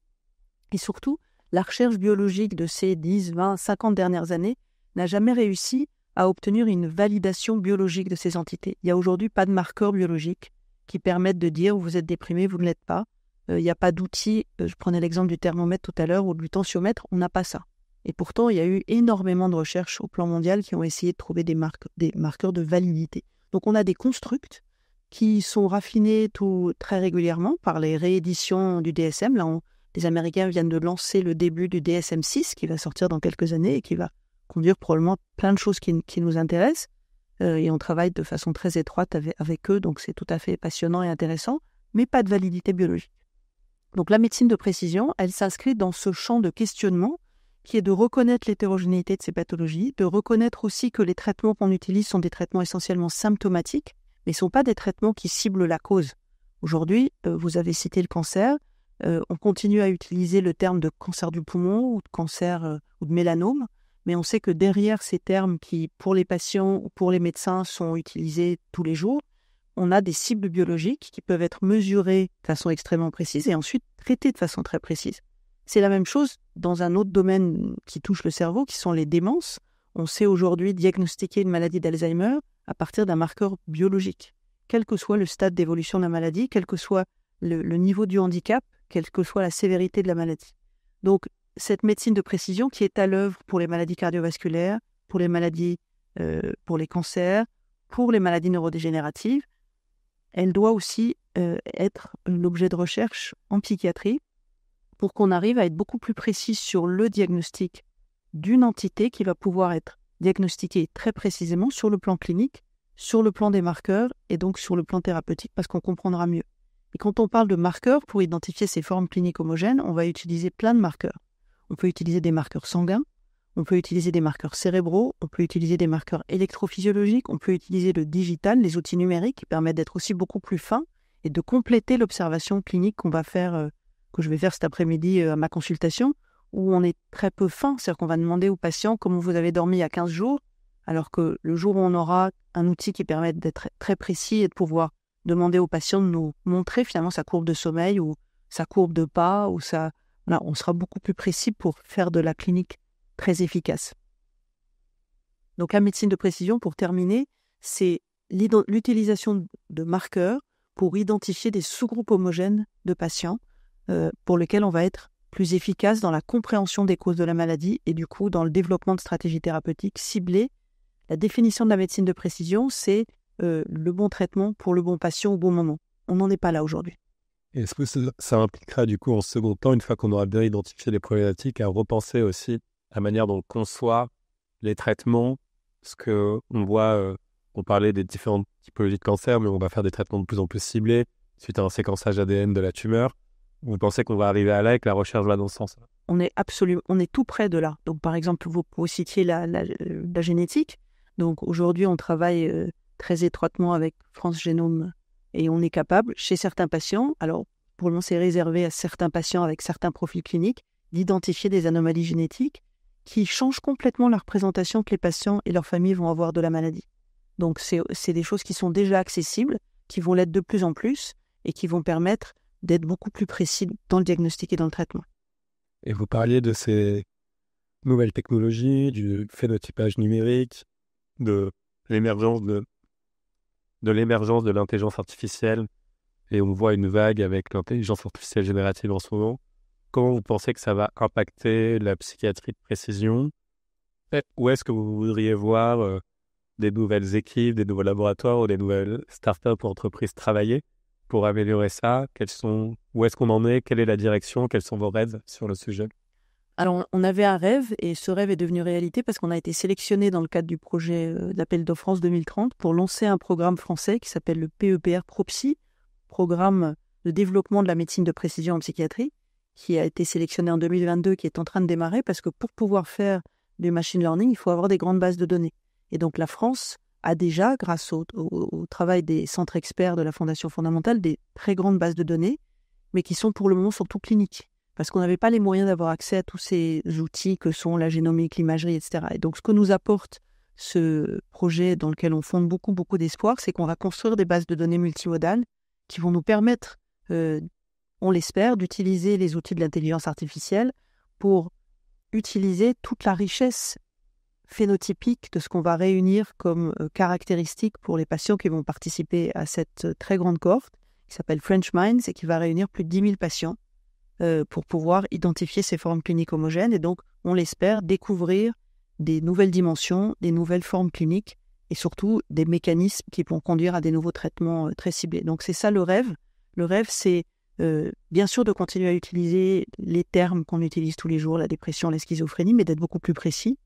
Et surtout, la recherche biologique de ces 10, 20, 50 dernières années n'a jamais réussi à obtenir une validation biologique de ces entités. Il n'y a aujourd'hui pas de marqueurs biologiques qui permettent de dire vous êtes déprimé, vous ne l'êtes pas. Il n'y a pas d'outils, je prenais l'exemple du thermomètre tout à l'heure ou du tensiomètre, on n'a pas ça. Et pourtant, il y a eu énormément de recherches au plan mondial qui ont essayé de trouver des marqueurs de validité. Donc on a des constructs qui sont raffinés très régulièrement par les rééditions du DSM. Là, les Américains viennent de lancer le début du DSM-6 qui va sortir dans quelques années et qui va conduire probablement plein de choses qui nous intéressent. et on travaille de façon très étroite avec eux, donc c'est tout à fait passionnant et intéressant, mais pas de validité biologique. Donc la médecine de précision, elle s'inscrit dans ce champ de questionnement qui est de reconnaître l'hétérogénéité de ces pathologies, de reconnaître aussi que les traitements qu'on utilise sont des traitements essentiellement symptomatiques, mais ne sont pas des traitements qui ciblent la cause. Aujourd'hui, vous avez cité le cancer, on continue à utiliser le terme de cancer du poumon ou de cancer ou de mélanome, mais on sait que derrière ces termes qui, pour les patients ou pour les médecins, sont utilisés tous les jours, on a des cibles biologiques qui peuvent être mesurées de façon extrêmement précise et ensuite traitées de façon très précise. C'est la même chose dans un autre domaine qui touche le cerveau, qui sont les démences. On sait aujourd'hui diagnostiquer une maladie d'Alzheimer à partir d'un marqueur biologique, quel que soit le stade d'évolution de la maladie, quel que soit le niveau du handicap, quelle que soit la sévérité de la maladie. Donc, cette médecine de précision qui est à l'œuvre pour les maladies cardiovasculaires, pour les maladies, pour les cancers, pour les maladies neurodégénératives, elle doit aussi être l'objet de recherche en psychiatrie pour qu'on arrive à être beaucoup plus précis sur le diagnostic d'une entité qui va pouvoir être diagnostiquée très précisément sur le plan clinique, sur le plan des marqueurs et donc sur le plan thérapeutique parce qu'on comprendra mieux. Et quand on parle de marqueurs, pour identifier ces formes cliniques homogènes, on va utiliser plein de marqueurs. On peut utiliser des marqueurs sanguins, on peut utiliser des marqueurs cérébraux, on peut utiliser des marqueurs électrophysiologiques, on peut utiliser le digital, les outils numériques qui permettent d'être aussi beaucoup plus fins et de compléter l'observation clinique qu'on va faire, que je vais faire cet après-midi à ma consultation, où on est très peu fin. C'est-à-dire qu'on va demander au patient comment vous avez dormi il y a 15 jours, alors que le jour où on aura un outil qui permet d'être très précis et de pouvoir demander au patient de nous montrer finalement sa courbe de sommeil ou sa courbe de pas, ou voilà, on sera beaucoup plus précis pour faire de la clinique très efficace. Donc la médecine de précision, pour terminer, c'est l'utilisation de marqueurs pour identifier des sous-groupes homogènes de patients pour lesquels on va être plus efficace dans la compréhension des causes de la maladie et du coup dans le développement de stratégies thérapeutiques ciblées. La définition de la médecine de précision, c'est le bon traitement pour le bon patient au bon moment. On n'en est pas là aujourd'hui. Est-ce que ça impliquera du coup en second temps, une fois qu'on aura bien identifié les problématiques, à repenser aussi la manière dont on conçoit les traitements? Parce qu'on voit, on parlait des différentes typologies de cancer, mais on va faire des traitements de plus en plus ciblés suite à un séquençage ADN de la tumeur. Vous pensez qu'on va arriver à là et que la recherche va dans ce sens? On est tout près de là. Donc par exemple, vous citiez la génétique. Donc aujourd'hui, on travaille très étroitement avec France Génome et on est capable, chez certains patients, alors pour le moment c'est réservé à certains patients avec certains profils cliniques, d'identifier des anomalies génétiques qui changent complètement la représentation que les patients et leurs familles vont avoir de la maladie. Donc c'est des choses qui sont déjà accessibles, qui vont l'être de plus en plus et qui vont permettre d'être beaucoup plus précis dans le diagnostic et dans le traitement. Et vous parliez de ces nouvelles technologies, du phénotypage numérique, de l'émergence de l'intelligence artificielle, et on voit une vague avec l'intelligence artificielle générative en ce moment. Comment vous pensez que ça va impacter la psychiatrie de précision? Où est-ce que vous voudriez voir des nouvelles équipes, des nouveaux laboratoires ou des nouvelles startups ou entreprises travailler pour améliorer ça? Où est-ce qu'on en est? Quelle est la direction? Quels sont vos rêves sur le sujet? Alors, on avait un rêve et ce rêve est devenu réalité parce qu'on a été sélectionné dans le cadre du projet d'appel d'offres France 2030 pour lancer un programme français qui s'appelle le PEPR ProPsy, programme de développement de la médecine de précision en psychiatrie, qui a été sélectionné en 2022, qui est en train de démarrer parce que pour pouvoir faire du machine learning, il faut avoir des grandes bases de données. Et donc la France a déjà, grâce au travail des centres experts de la Fondation fondamentale, des très grandes bases de données, mais qui sont pour le moment surtout cliniques. Parce qu'on n'avait pas les moyens d'avoir accès à tous ces outils que sont la génomique, l'imagerie, etc. Et donc, ce que nous apporte ce projet dans lequel on fonde beaucoup, beaucoup d'espoir, c'est qu'on va construire des bases de données multimodales qui vont nous permettre, on l'espère, d'utiliser les outils de l'intelligence artificielle pour utiliser toute la richesse phénotypique de ce qu'on va réunir comme caractéristiques pour les patients qui vont participer à cette très grande cohorte qui s'appelle French Minds et qui va réunir plus de 10 000 patients pour pouvoir identifier ces formes cliniques homogènes et donc, on l'espère, découvrir des nouvelles dimensions, des nouvelles formes cliniques et surtout des mécanismes qui vont conduire à des nouveaux traitements très ciblés. Donc c'est ça le rêve. Le rêve, c'est bien sûr de continuer à utiliser les termes qu'on utilise tous les jours, la dépression, la schizophrénie, mais d'être beaucoup plus précis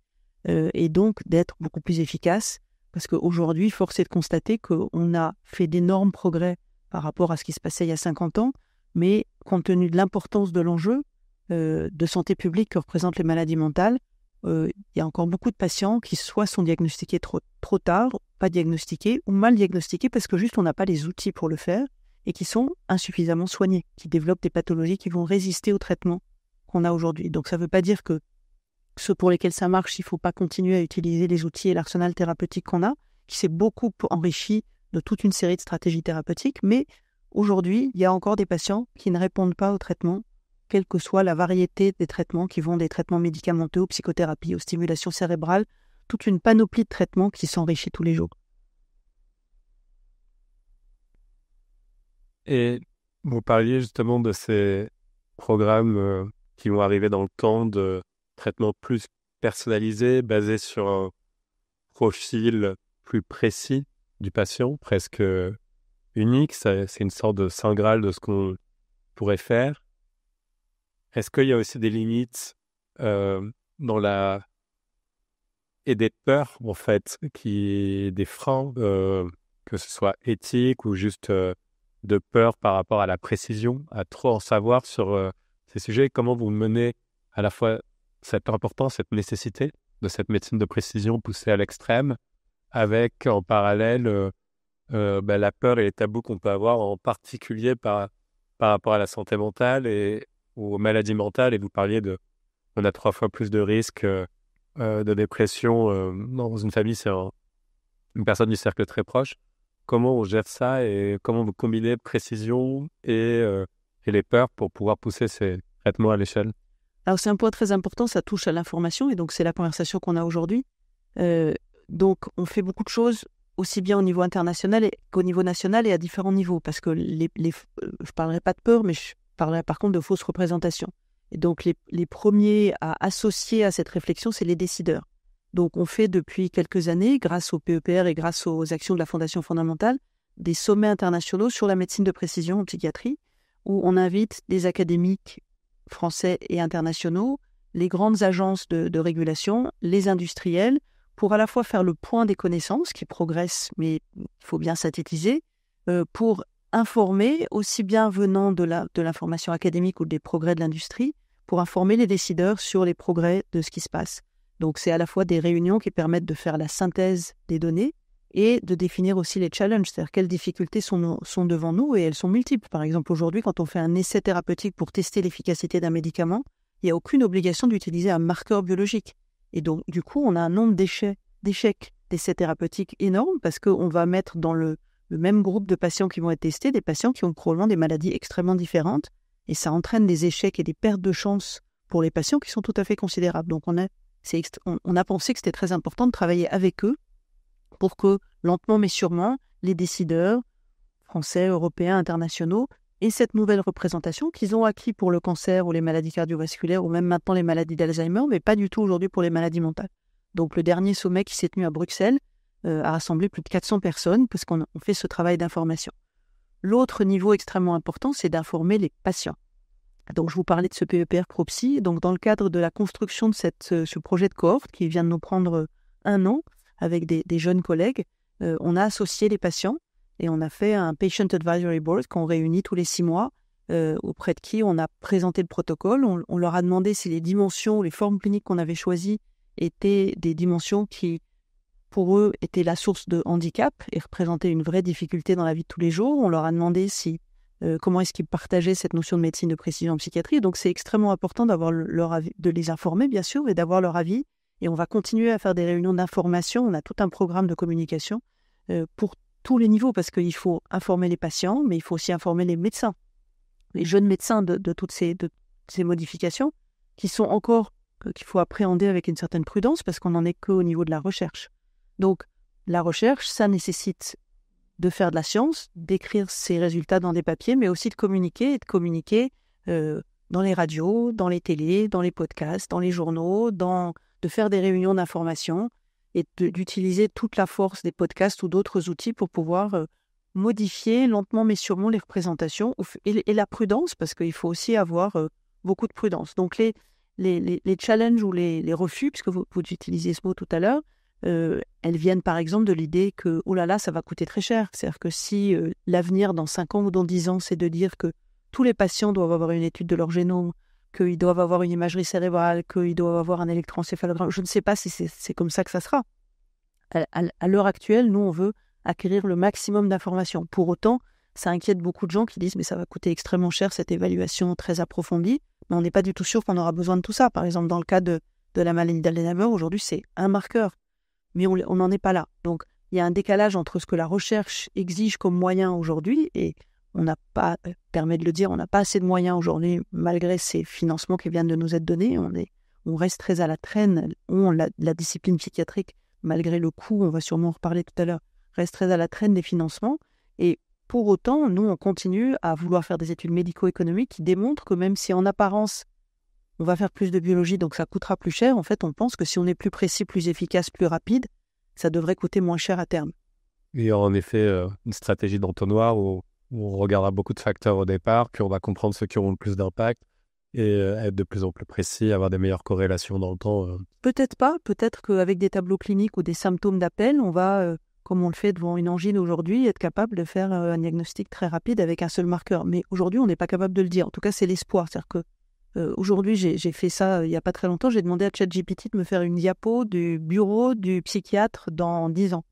et donc d'être beaucoup plus efficace Parce qu'aujourd'hui, force est de constater qu'on a fait d'énormes progrès par rapport à ce qui se passait il y a 50 ans, mais compte tenu de l'importance de l'enjeu de santé publique que représentent les maladies mentales, il y a encore beaucoup de patients qui soit sont diagnostiqués trop tard, pas diagnostiqués, ou mal diagnostiqués parce que juste on n'a pas les outils pour le faire et qui sont insuffisamment soignés, qui développent des pathologies qui vont résister au traitement qu'on a aujourd'hui. Donc ça ne veut pas dire que ceux pour lesquels ça marche, il ne faut pas continuer à utiliser les outils et l'arsenal thérapeutique qu'on a, qui s'est beaucoup enrichi de toute une série de stratégies thérapeutiques, mais aujourd'hui, il y a encore des patients qui ne répondent pas au traitement, quelle que soit la variété des traitements qui vont des traitements médicamenteux, aux psychothérapies, aux stimulations cérébrales, toute une panoplie de traitements qui s'enrichit tous les jours. Et vous parliez justement de ces programmes qui vont arriver dans le temps de traitements plus personnalisés, basés sur un profil plus précis du patient, presque unique. C'est une sorte de saint graal de ce qu'on pourrait faire. Est-ce qu'il y a aussi des limites dans la... et des peurs, en fait, des freins, que ce soit éthique ou juste de peur par rapport à la précision, à trop en savoir sur ces sujets? Comment vous menez à la fois cette importance, cette nécessité de cette médecine de précision poussée à l'extrême, avec en parallèle la peur et les tabous qu'on peut avoir, en particulier par rapport à la santé mentale et aux maladies mentales. Et vous parliez on a 3 fois plus de risques de dépression dans une famille, c'est une personne du cercle très proche. Comment on gère ça et comment vous combinez précision et les peurs pour pouvoir pousser ces traitements à l'échelle? Alors c'est un point très important, ça touche à l'information et donc c'est la conversation qu'on a aujourd'hui. Donc on fait beaucoup de choses aussi bien au niveau international qu'au niveau national et à différents niveaux, parce que je ne parlerai pas de peur, mais je parlerai par contre de fausses représentations. Et donc les premiers à associer à cette réflexion, c'est les décideurs. Donc on fait depuis quelques années, grâce au PEPR et grâce aux actions de la Fondation fondamentale, des sommets internationaux sur la médecine de précision en psychiatrie, où on invite des académiques français et internationaux, les grandes agences de régulation, les industriels, pour à la fois faire le point des connaissances qui progressent, mais il faut bien synthétiser, pour informer, aussi bien venant de l'information académique ou des progrès de l'industrie, pour informer les décideurs sur les progrès de ce qui se passe. Donc c'est à la fois des réunions qui permettent de faire la synthèse des données et de définir aussi les challenges, c'est-à-dire quelles difficultés sont devant nous, et elles sont multiples. Par exemple, aujourd'hui, quand on fait un essai thérapeutique pour tester l'efficacité d'un médicament, il n'y a aucune obligation d'utiliser un marqueur biologique. Et donc, du coup, on a un nombre d'échecs d'essais thérapeutiques énorme, parce qu'on va mettre dans le même groupe de patients qui vont être testés des patients qui ont probablement des maladies extrêmement différentes, et ça entraîne des échecs et des pertes de chance pour les patients qui sont tout à fait considérables. Donc, on a pensé que c'était très important de travailler avec eux pour que, lentement mais sûrement, les décideurs français, européens, internationaux aient cette nouvelle représentation qu'ils ont acquis pour le cancer ou les maladies cardiovasculaires ou même maintenant les maladies d'Alzheimer, mais pas du tout aujourd'hui pour les maladies mentales. Donc le dernier sommet qui s'est tenu à Bruxelles a rassemblé plus de 400 personnes parce qu'on fait ce travail d'information. L'autre niveau extrêmement important, c'est d'informer les patients. Donc je vous parlais de ce PEPR ProPsy. Donc dans le cadre de la construction de ce projet de cohorte qui vient de nous prendre 1 an avec des jeunes collègues, on a associé les patients et on a fait un Patient Advisory Board qu'on réunit tous les 6 mois, auprès de qui on a présenté le protocole. On leur a demandé si les dimensions, les formes cliniques qu'on avait choisies étaient des dimensions qui, pour eux, étaient la source de handicap et représentaient une vraie difficulté dans la vie de tous les jours. On leur a demandé comment est-ce qu'ils partageaient cette notion de médecine de précision en psychiatrie. Donc c'est extrêmement important d'avoir leur avis, de les informer bien sûr, et d'avoir leur avis. Et on va continuer à faire des réunions d'information. On a tout un programme de communication pour tous les niveaux, parce qu'il faut informer les patients, mais il faut aussi informer les médecins, les jeunes médecins de toutes ces modifications qui sont encore qu'il faut appréhender avec une certaine prudence, parce qu'on n'en est qu'au niveau de la recherche. Donc la recherche, ça nécessite de faire de la science, d'écrire ses résultats dans des papiers, mais aussi de communiquer dans les radios, dans les télés, dans les podcasts, dans les journaux, de faire des réunions d'information et d'utiliser toute la force des podcasts ou d'autres outils pour pouvoir modifier lentement mais sûrement les représentations et la prudence, parce qu'il faut aussi avoir beaucoup de prudence. Donc les challenges ou les refus, puisque vous utilisiez ce mot tout à l'heure, elles viennent par exemple de l'idée que, oh là là, ça va coûter très cher. C'est-à-dire que si l'avenir dans 5 ans ou dans 10 ans, c'est de dire que tous les patients doivent avoir une étude de leur génome, qu'ils doivent avoir une imagerie cérébrale, qu'ils doivent avoir un électroencéphalogramme, je ne sais pas si c'est comme ça que ça sera. À l'heure actuelle, nous, on veut acquérir le maximum d'informations. Pour autant, ça inquiète beaucoup de gens qui disent « mais ça va coûter extrêmement cher, cette évaluation très approfondie ». Mais on n'est pas du tout sûr qu'on aura besoin de tout ça. Par exemple, dans le cas de la maladie d'Alzheimer, aujourd'hui, c'est un marqueur. Mais on n'en est pas là. Donc, il y a un décalage entre ce que la recherche exige comme moyen aujourd'hui, et on n'a pas, permet de le dire, on n'a pas assez de moyens aujourd'hui, malgré ces financements qui viennent de nous être donnés. On reste très à la traîne. La discipline psychiatrique, malgré le coût, on va sûrement en reparler tout à l'heure, reste très à la traîne des financements. Et pour autant, nous, on continue à vouloir faire des études médico-économiques qui démontrent que même si en apparence, on va faire plus de biologie, donc ça coûtera plus cher, en fait, on pense que si on est plus précis, plus efficace, plus rapide, ça devrait coûter moins cher à terme. Il y aura en effet une stratégie d'entonnoir où on regardera beaucoup de facteurs au départ, puis on va comprendre ceux qui auront le plus d'impact et être de plus en plus précis, avoir des meilleures corrélations dans le temps. Peut-être pas, peut-être qu'avec des tableaux cliniques ou des symptômes d'appel, on va, comme on le fait devant une angine aujourd'hui, être capable de faire un diagnostic très rapide avec un seul marqueur. Mais aujourd'hui, on n'est pas capable de le dire. En tout cas, c'est l'espoir. C'est-à-dire que aujourd'hui, j'ai fait ça il n'y a pas très longtemps. J'ai demandé à ChatGPT de me faire une diapo du bureau du psychiatre dans 10 ans.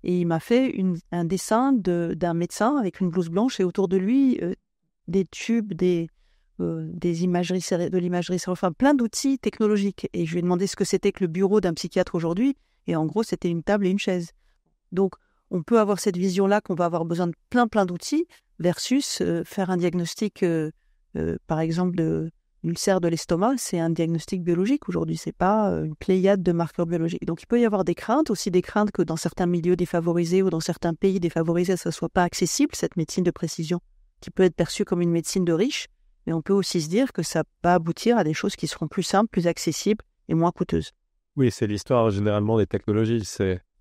Et il m'a fait un dessin d'un médecin avec une blouse blanche et autour de lui, des tubes, des imageries, de l'imagerie cérébrale, enfin plein d'outils technologiques. Et je lui ai demandé ce que c'était que le bureau d'un psychiatre aujourd'hui. Et en gros, c'était une table et une chaise. Donc, on peut avoir cette vision-là qu'on va avoir besoin de plein d'outils versus faire un diagnostic, par exemple, de l'ulcère de l'estomac, c'est un diagnostic biologique aujourd'hui, c'est pas une pléiade de marqueurs biologiques. Donc il peut y avoir des craintes, aussi des craintes que dans certains milieux défavorisés ou dans certains pays défavorisés, ça soit pas accessible, cette médecine de précision, qui peut être perçue comme une médecine de riches, mais on peut aussi se dire que ça va aboutir à des choses qui seront plus simples, plus accessibles et moins coûteuses. Oui, c'est l'histoire généralement des technologies.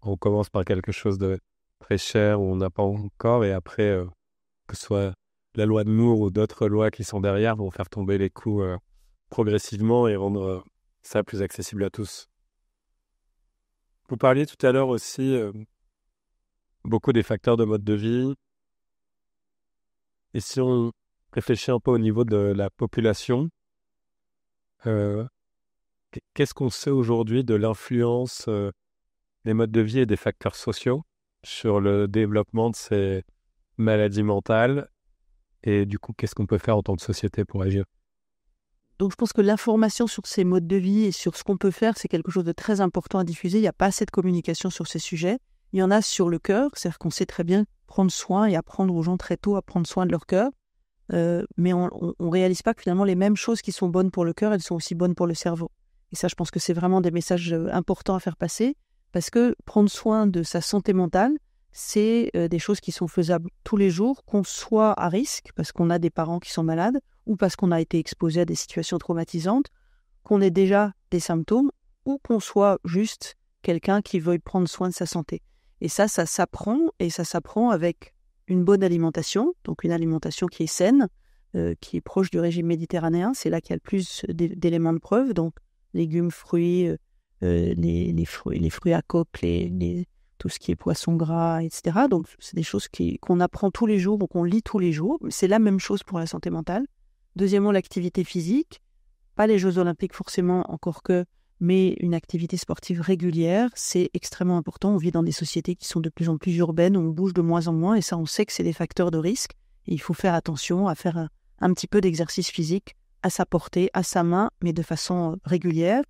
On commence par quelque chose de très cher où on n'a pas encore, et après, que ce soit la loi de Moore ou d'autres lois qui sont derrière, vont faire tomber les coûts progressivement et rendre ça plus accessible à tous. Vous parliez tout à l'heure aussi beaucoup des facteurs de mode de vie. Et si on réfléchit un peu au niveau de la population, qu'est-ce qu'on sait aujourd'hui de l'influence des modes de vie et des facteurs sociaux sur le développement de ces maladies mentales? Et du coup, qu'est-ce qu'on peut faire en tant que société pour agir? Donc je pense que l'information sur ces modes de vie et sur ce qu'on peut faire, c'est quelque chose de très important à diffuser. Il n'y a pas assez de communication sur ces sujets. Il y en a sur le cœur, c'est-à-dire qu'on sait très bien prendre soin et apprendre aux gens très tôt à prendre soin de leur cœur. Mais on ne réalise pas que finalement les mêmes choses qui sont bonnes pour le cœur, elles sont aussi bonnes pour le cerveau. Et ça, je pense que c'est vraiment des messages importants à faire passer, parce que prendre soin de sa santé mentale, c'est des choses qui sont faisables tous les jours, qu'on soit à risque, parce qu'on a des parents qui sont malades, ou parce qu'on a été exposé à des situations traumatisantes, qu'on ait déjà des symptômes, ou qu'on soit juste quelqu'un qui veuille prendre soin de sa santé. Et ça s'apprend, et ça s'apprend avec une bonne alimentation, donc une alimentation qui est saine, qui est proche du régime méditerranéen. C'est là qu'il y a le plus d'éléments de preuve, donc légumes, fruits, les fruits à coque, tout ce qui est poisson gras, etc. Donc, c'est des choses qu'on apprend tous les jours ou qu'on lit tous les jours. C'est la même chose pour la santé mentale. Deuxièmement, l'activité physique. Pas les Jeux Olympiques forcément, encore que, mais une activité sportive régulière, c'est extrêmement important. On vit dans des sociétés qui sont de plus en plus urbaines, où on bouge de moins en moins, et ça, on sait que c'est des facteurs de risque. Et il faut faire attention à faire un petit peu d'exercice physique à sa portée, à sa main, mais de façon régulière.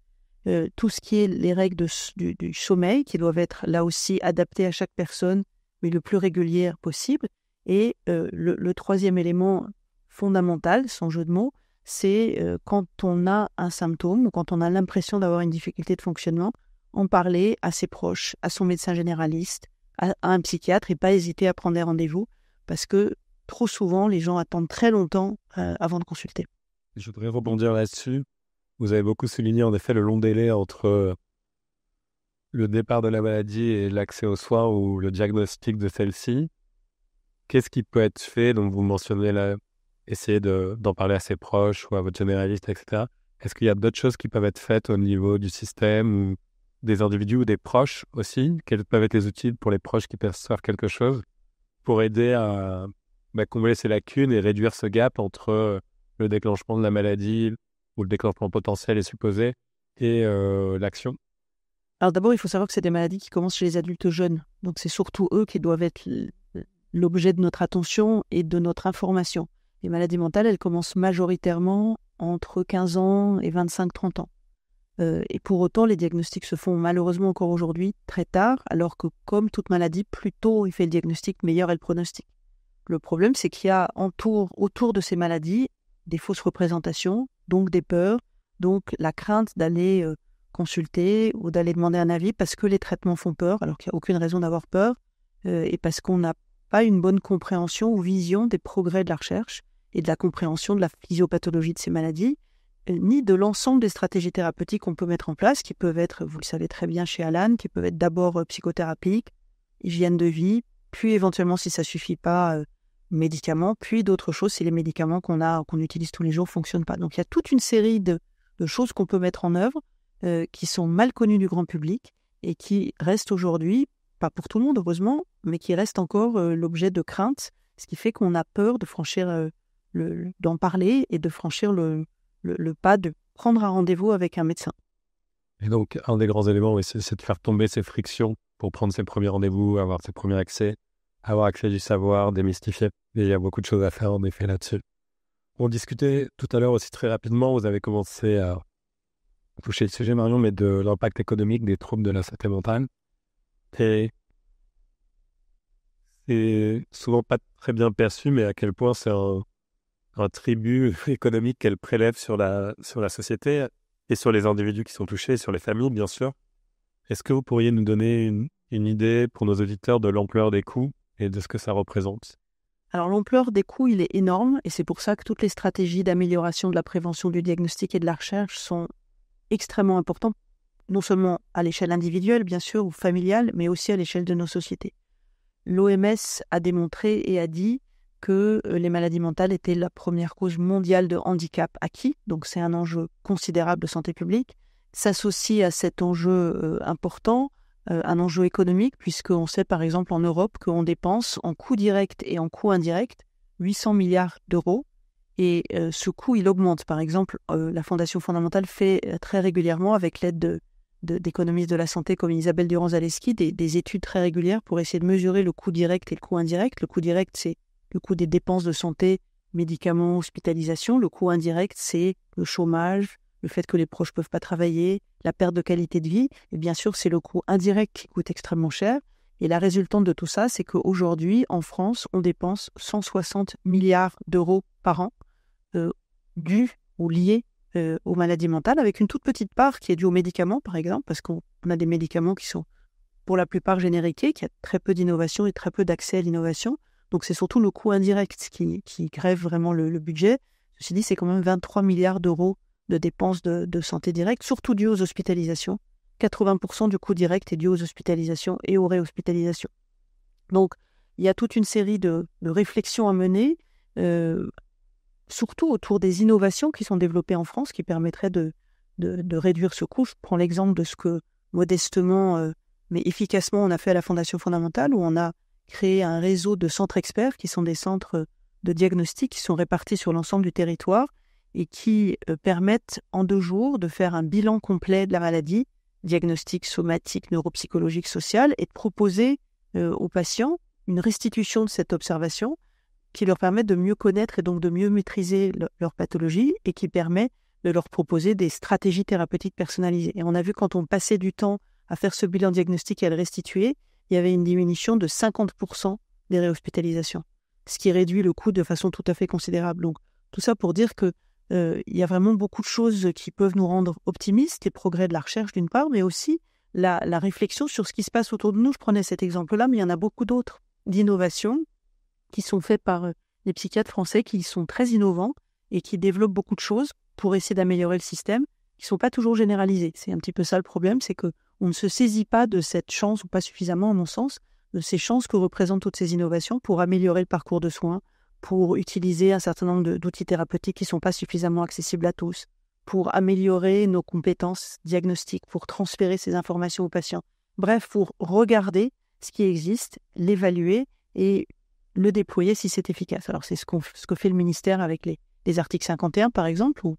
Tout ce qui est les règles du sommeil, qui doivent être là aussi adaptées à chaque personne, mais le plus régulier possible. Et le troisième élément fondamental, sans jeu de mots, c'est quand on a un symptôme ou quand on a l'impression d'avoir une difficulté de fonctionnement, en parler à ses proches, à son médecin généraliste, à un psychiatre, et pas hésiter à prendre des rendez-vous, parce que trop souvent, les gens attendent très longtemps avant de consulter. Je voudrais rebondir là-dessus. Vous avez beaucoup souligné en effet le long délai entre le départ de la maladie et l'accès aux soins ou le diagnostic de celle-ci. Qu'est-ce qui peut être fait? Donc vous mentionnez là, essayer d'en parler à ses proches ou à votre généraliste, etc. Est-ce qu'il y a d'autres choses qui peuvent être faites au niveau du système ou des individus ou des proches aussi? Quels peuvent être les outils pour les proches qui perçoivent quelque chose pour aider à combler ces lacunes et réduire ce gap entre le déclenchement de la maladie ou le déclenchement potentiel et supposé et l'action? Alors d'abord, il faut savoir que c'est des maladies qui commencent chez les adultes jeunes. Donc c'est surtout eux qui doivent être l'objet de notre attention et de notre information. Les maladies mentales, elles commencent majoritairement entre 15 ans et 25-30 ans. Et pour autant, les diagnostics se font malheureusement encore aujourd'hui très tard, alors que comme toute maladie, plus tôt il fait le diagnostic, meilleur est le pronostic. Le problème, c'est qu'il y a autour de ces maladies des fausses représentations, donc des peurs, donc la crainte d'aller consulter ou d'aller demander un avis parce que les traitements font peur, alors qu'il n'y a aucune raison d'avoir peur, et parce qu'on n'a pas une bonne compréhension ou vision des progrès de la recherche et de la compréhension de la physiopathologie de ces maladies, ni de l'ensemble des stratégies thérapeutiques qu'on peut mettre en place, qui peuvent être, vous le savez très bien chez Alan, qui peuvent être d'abord psychothérapiques, hygiène de vie, puis éventuellement, si ça ne suffit pas, médicaments, puis d'autres choses si les médicaments qu'on utilise tous les jours ne fonctionnent pas. Donc il y a toute une série de choses qu'on peut mettre en œuvre qui sont mal connues du grand public et qui restent aujourd'hui, pas pour tout le monde heureusement, mais qui restent encore l'objet de craintes, ce qui fait qu'on a peur de franchir, d'en parler et de franchir le pas de prendre un rendez-vous avec un médecin. Et donc, un des grands éléments, c'est de faire tomber ces frictions pour prendre ses premiers rendez-vous, avoir ses premiers accès, avoir accès du savoir, démystifier. Et il y a beaucoup de choses à faire, en effet, là-dessus. On discutait tout à l'heure aussi très rapidement, vous avez commencé à toucher le sujet, Marion, mais de l'impact économique des troubles de la santé mentale. Et c'est souvent pas très bien perçu, mais à quel point c'est un tribut économique qu'elle prélève sur la société et sur les individus qui sont touchés, sur les familles, bien sûr. Est-ce que vous pourriez nous donner une idée pour nos auditeurs de l'ampleur des coûts et de ce que ça représente? Alors l'ampleur des coûts, il est énorme et c'est pour ça que toutes les stratégies d'amélioration de la prévention, du diagnostic et de la recherche sont extrêmement importantes, non seulement à l'échelle individuelle, bien sûr, ou familiale, mais aussi à l'échelle de nos sociétés. L'OMS a démontré et a dit que les maladies mentales étaient la première cause mondiale de handicap acquis, donc c'est un enjeu considérable de santé publique. S'associe à cet enjeu important un enjeu économique, puisqu'on sait par exemple en Europe qu'on dépense en coûts directs et en coûts indirects 800 milliards d'euros. Et ce coût, il augmente. Par exemple, la Fondation fondamentale fait très régulièrement, avec l'aide d'économistes de la santé comme Isabelle Durand-Zaleski, des études très régulières pour essayer de mesurer le coût direct et le coût indirect. Le coût direct, c'est le coût des dépenses de santé, médicaments, hospitalisation. Le coût indirect, c'est le chômage, le fait que les proches ne peuvent pas travailler, la perte de qualité de vie. Et bien sûr, c'est le coût indirect qui coûte extrêmement cher. Et la résultante de tout ça, c'est qu'aujourd'hui, en France, on dépense 160 milliards d'euros par an dus ou liés aux maladies mentales, avec une toute petite part qui est due aux médicaments, par exemple, parce qu'on a des médicaments qui sont pour la plupart génériqués, qui a très peu d'innovation et très peu d'accès à l'innovation. Donc c'est surtout le coût indirect qui grève vraiment le budget. Ceci dit, c'est quand même 23 milliards d'euros de dépenses de santé directe, surtout dues aux hospitalisations. 80% du coût direct est dû aux hospitalisations et aux réhospitalisations. Donc, il y a toute une série de réflexions à mener, surtout autour des innovations qui sont développées en France, qui permettraient de réduire ce coût. Je prends l'exemple de ce que, modestement, mais efficacement, on a fait à la Fondation fondamentale, où on a créé un réseau de centres experts, qui sont des centres de diagnostic qui sont répartis sur l'ensemble du territoire et qui permettent en 2 jours de faire un bilan complet de la maladie, diagnostic somatique, neuropsychologique, social, et de proposer aux patients une restitution de cette observation qui leur permet de mieux connaître et donc de mieux maîtriser leur pathologie et qui permet de leur proposer des stratégies thérapeutiques personnalisées. Et on a vu quand on passait du temps à faire ce bilan diagnostique et à le restituer, il y avait une diminution de 50% des réhospitalisations, ce qui réduit le coût de façon tout à fait considérable. Donc tout ça pour dire que il y a vraiment beaucoup de choses qui peuvent nous rendre optimistes, les progrès de la recherche d'une part, mais aussi la réflexion sur ce qui se passe autour de nous. Je prenais cet exemple-là, mais il y en a beaucoup d'autres d'innovations qui sont faits par les psychiatres français qui sont très innovants et qui développent beaucoup de choses pour essayer d'améliorer le système, qui ne sont pas toujours généralisés. C'est un petit peu ça le problème, c'est qu'on ne se saisit pas de cette chance, ou pas suffisamment à mon sens, de ces chances que représentent toutes ces innovations pour améliorer le parcours de soins, pour utiliser un certain nombre d'outils thérapeutiques qui ne sont pas suffisamment accessibles à tous, pour améliorer nos compétences diagnostiques, pour transférer ces informations aux patients. Bref, pour regarder ce qui existe, l'évaluer et le déployer si c'est efficace. Alors, c'est ce que fait le ministère avec les articles 51, par exemple, où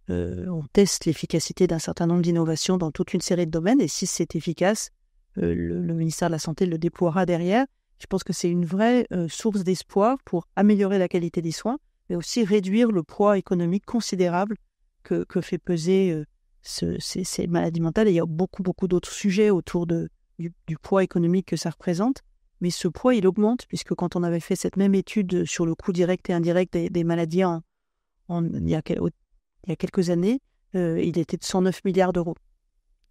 on teste l'efficacité d'un certain nombre d'innovations dans toute une série de domaines, et si c'est efficace, le ministère de la Santé le déploiera derrière. Je pense que c'est une vraie source d'espoir pour améliorer la qualité des soins, mais aussi réduire le poids économique considérable que fait peser ces maladies mentales. Et il y a beaucoup, beaucoup d'autres sujets autour du poids économique que ça représente. Mais ce poids, il augmente, puisque quand on avait fait cette même étude sur le coût direct et indirect des maladies il y a quelques années, il était de 109 milliards d'euros.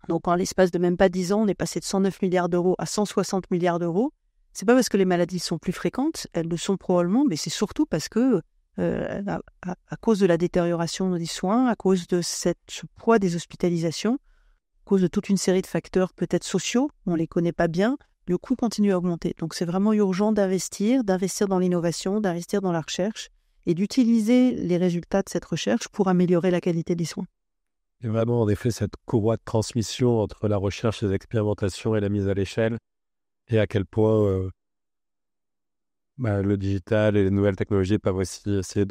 Donc, en l'espace de même pas 10 ans, on est passé de 109 milliards d'euros à 160 milliards d'euros. C'est pas parce que les maladies sont plus fréquentes, elles le sont probablement, mais c'est surtout parce que, à cause de la détérioration des soins, à cause de ce poids des hospitalisations, à cause de toute une série de facteurs peut-être sociaux, on ne les connaît pas bien, le coût continue à augmenter. Donc, c'est vraiment urgent d'investir dans l'innovation, d'investir dans la recherche et d'utiliser les résultats de cette recherche pour améliorer la qualité des soins. Il y a vraiment, en effet, cette courroie de transmission entre la recherche, les expérimentations et la mise à l'échelle, et à quel point le digital et les nouvelles technologies peuvent aussi essayer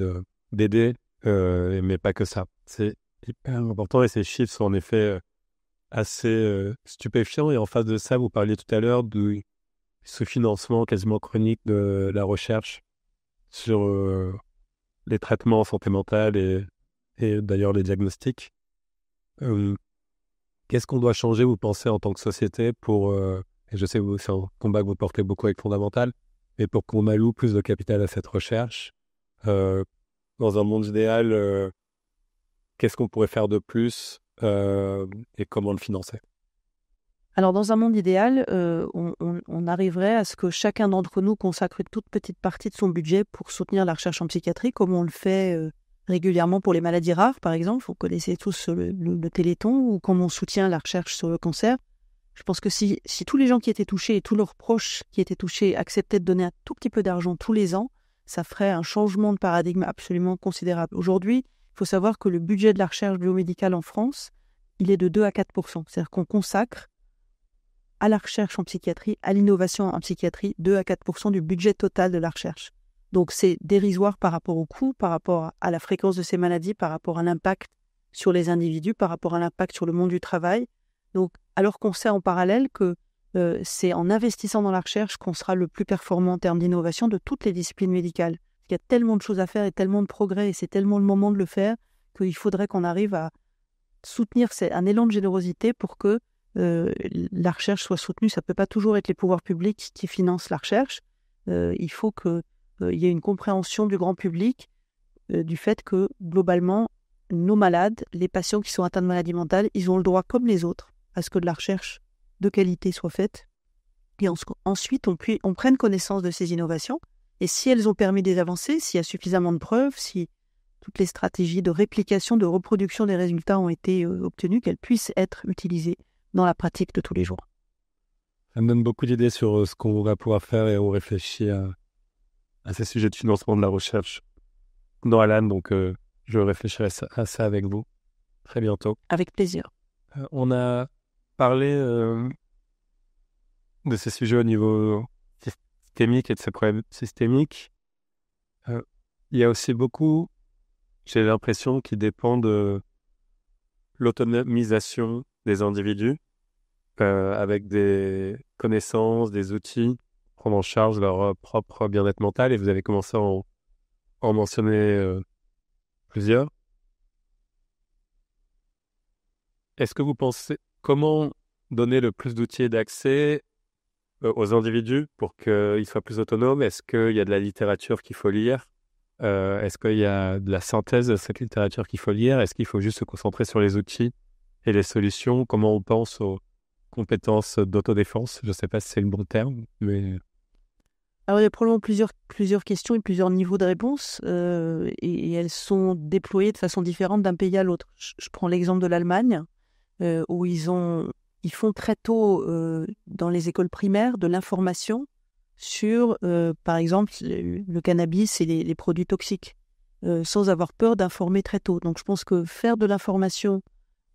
d'aider, mais pas que ça. C'est hyper important, et ces chiffres sont en effet assez stupéfiants. Et en face de ça, vous parliez tout à l'heure du sous-financement quasiment chronique de la recherche sur les traitements en santé mentale et d'ailleurs les diagnostics. Qu'est-ce qu'on doit changer, vous pensez, en tant que société pour, et je sais que c'est un combat que vous portez beaucoup avec Fondamental, mais pour qu'on alloue plus de capital à cette recherche, dans un monde idéal, qu'est-ce qu'on pourrait faire de plus et comment le financer? Alors, dans un monde idéal, on arriverait à ce que chacun d'entre nous consacre une toute petite partie de son budget pour soutenir la recherche en psychiatrie, comme on le fait régulièrement pour les maladies rares, par exemple. Vous connaissez tous le Téléthon, ou comme on soutient la recherche sur le cancer. Je pense que si tous les gens qui étaient touchés et tous leurs proches qui étaient touchés acceptaient de donner un tout petit peu d'argent tous les ans, ça ferait un changement de paradigme absolument considérable. Aujourd'hui, il faut savoir que le budget de la recherche biomédicale en France, il est de 2 à 4%. C'est-à-dire qu'on consacre à la recherche en psychiatrie, à l'innovation en psychiatrie, 2 à 4% du budget total de la recherche. Donc c'est dérisoire par rapport au coût, par rapport à la fréquence de ces maladies, par rapport à l'impact sur les individus, par rapport à l'impact sur le monde du travail. Donc, alors qu'on sait en parallèle que c'est en investissant dans la recherche qu'on sera le plus performant en termes d'innovation de toutes les disciplines médicales. Il y a tellement de choses à faire et tellement de progrès, et c'est tellement le moment de le faire qu'il faudrait qu'on arrive à soutenir un élan de générosité pour que la recherche soit soutenue. Ça ne peut pas toujours être les pouvoirs publics qui financent la recherche. Il faut qu'il y ait une compréhension du grand public du fait que, globalement, nos malades, les patients qui sont atteints de maladies mentales, ils ont le droit, comme les autres, à ce que de la recherche de qualité soit faite. Et ensuite, on prenne connaissance de ces innovations. Et si elles ont permis des avancées, s'il y a suffisamment de preuves, si toutes les stratégies de réplication, de reproduction des résultats ont été obtenues, qu'elles puissent être utilisées dans la pratique de tous les jours. Ça me donne beaucoup d'idées sur ce qu'on va pouvoir faire, et on réfléchit à ces sujets de financement de la recherche dans Alan, donc je réfléchirai à ça avec vous très bientôt. Avec plaisir. On a parlé de ces sujets au niveau systémique et de ces problèmes systémiques. Il y a aussi beaucoup, j'ai l'impression, qui dépend de l'autonomisation des individus avec des connaissances, des outils, prendre en charge leur propre bien-être mental. Et vous avez commencé à en mentionner plusieurs. Est-ce que vous pensez, comment donner le plus d'outils et d'accès aux individus pour qu'ils soient plus autonomes? Est-ce qu'il y a de la littérature qu'il faut lire? Est-ce qu'il y a de la synthèse de cette littérature qu'il faut lire? Est-ce qu'il faut juste se concentrer sur les outils et les solutions? Comment on pense aux compétences d'autodéfense? Je ne sais pas si c'est le bon terme, mais... Alors, il y a probablement plusieurs questions et plusieurs niveaux de réponse, et elles sont déployées de façon différente d'un pays à l'autre. Je prends l'exemple de l'Allemagne, où ils font très tôt dans les écoles primaires de l'information sur, par exemple, le cannabis et les produits toxiques. sans avoir peur d'informer très tôt. Donc je pense que faire de l'information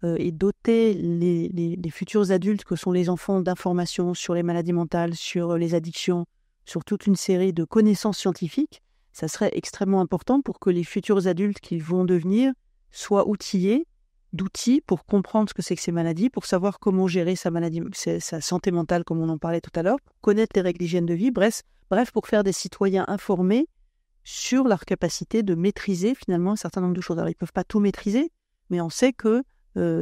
et doter les futurs adultes que sont les enfants d'informations sur les maladies mentales, sur les addictions, sur toute une série de connaissances scientifiques, ça serait extrêmement important pour que les futurs adultes qu'ils vont devenir soient outillés d'outils pour comprendre ce que c'est que ces maladies, pour savoir comment gérer sa maladie, sa santé mentale, comme on en parlait tout à l'heure, pour connaître les règles d'hygiène de vie, bref, pour faire des citoyens informés sur leur capacité de maîtriser finalement un certain nombre de choses. Alors, ils ne peuvent pas tout maîtriser, mais on sait que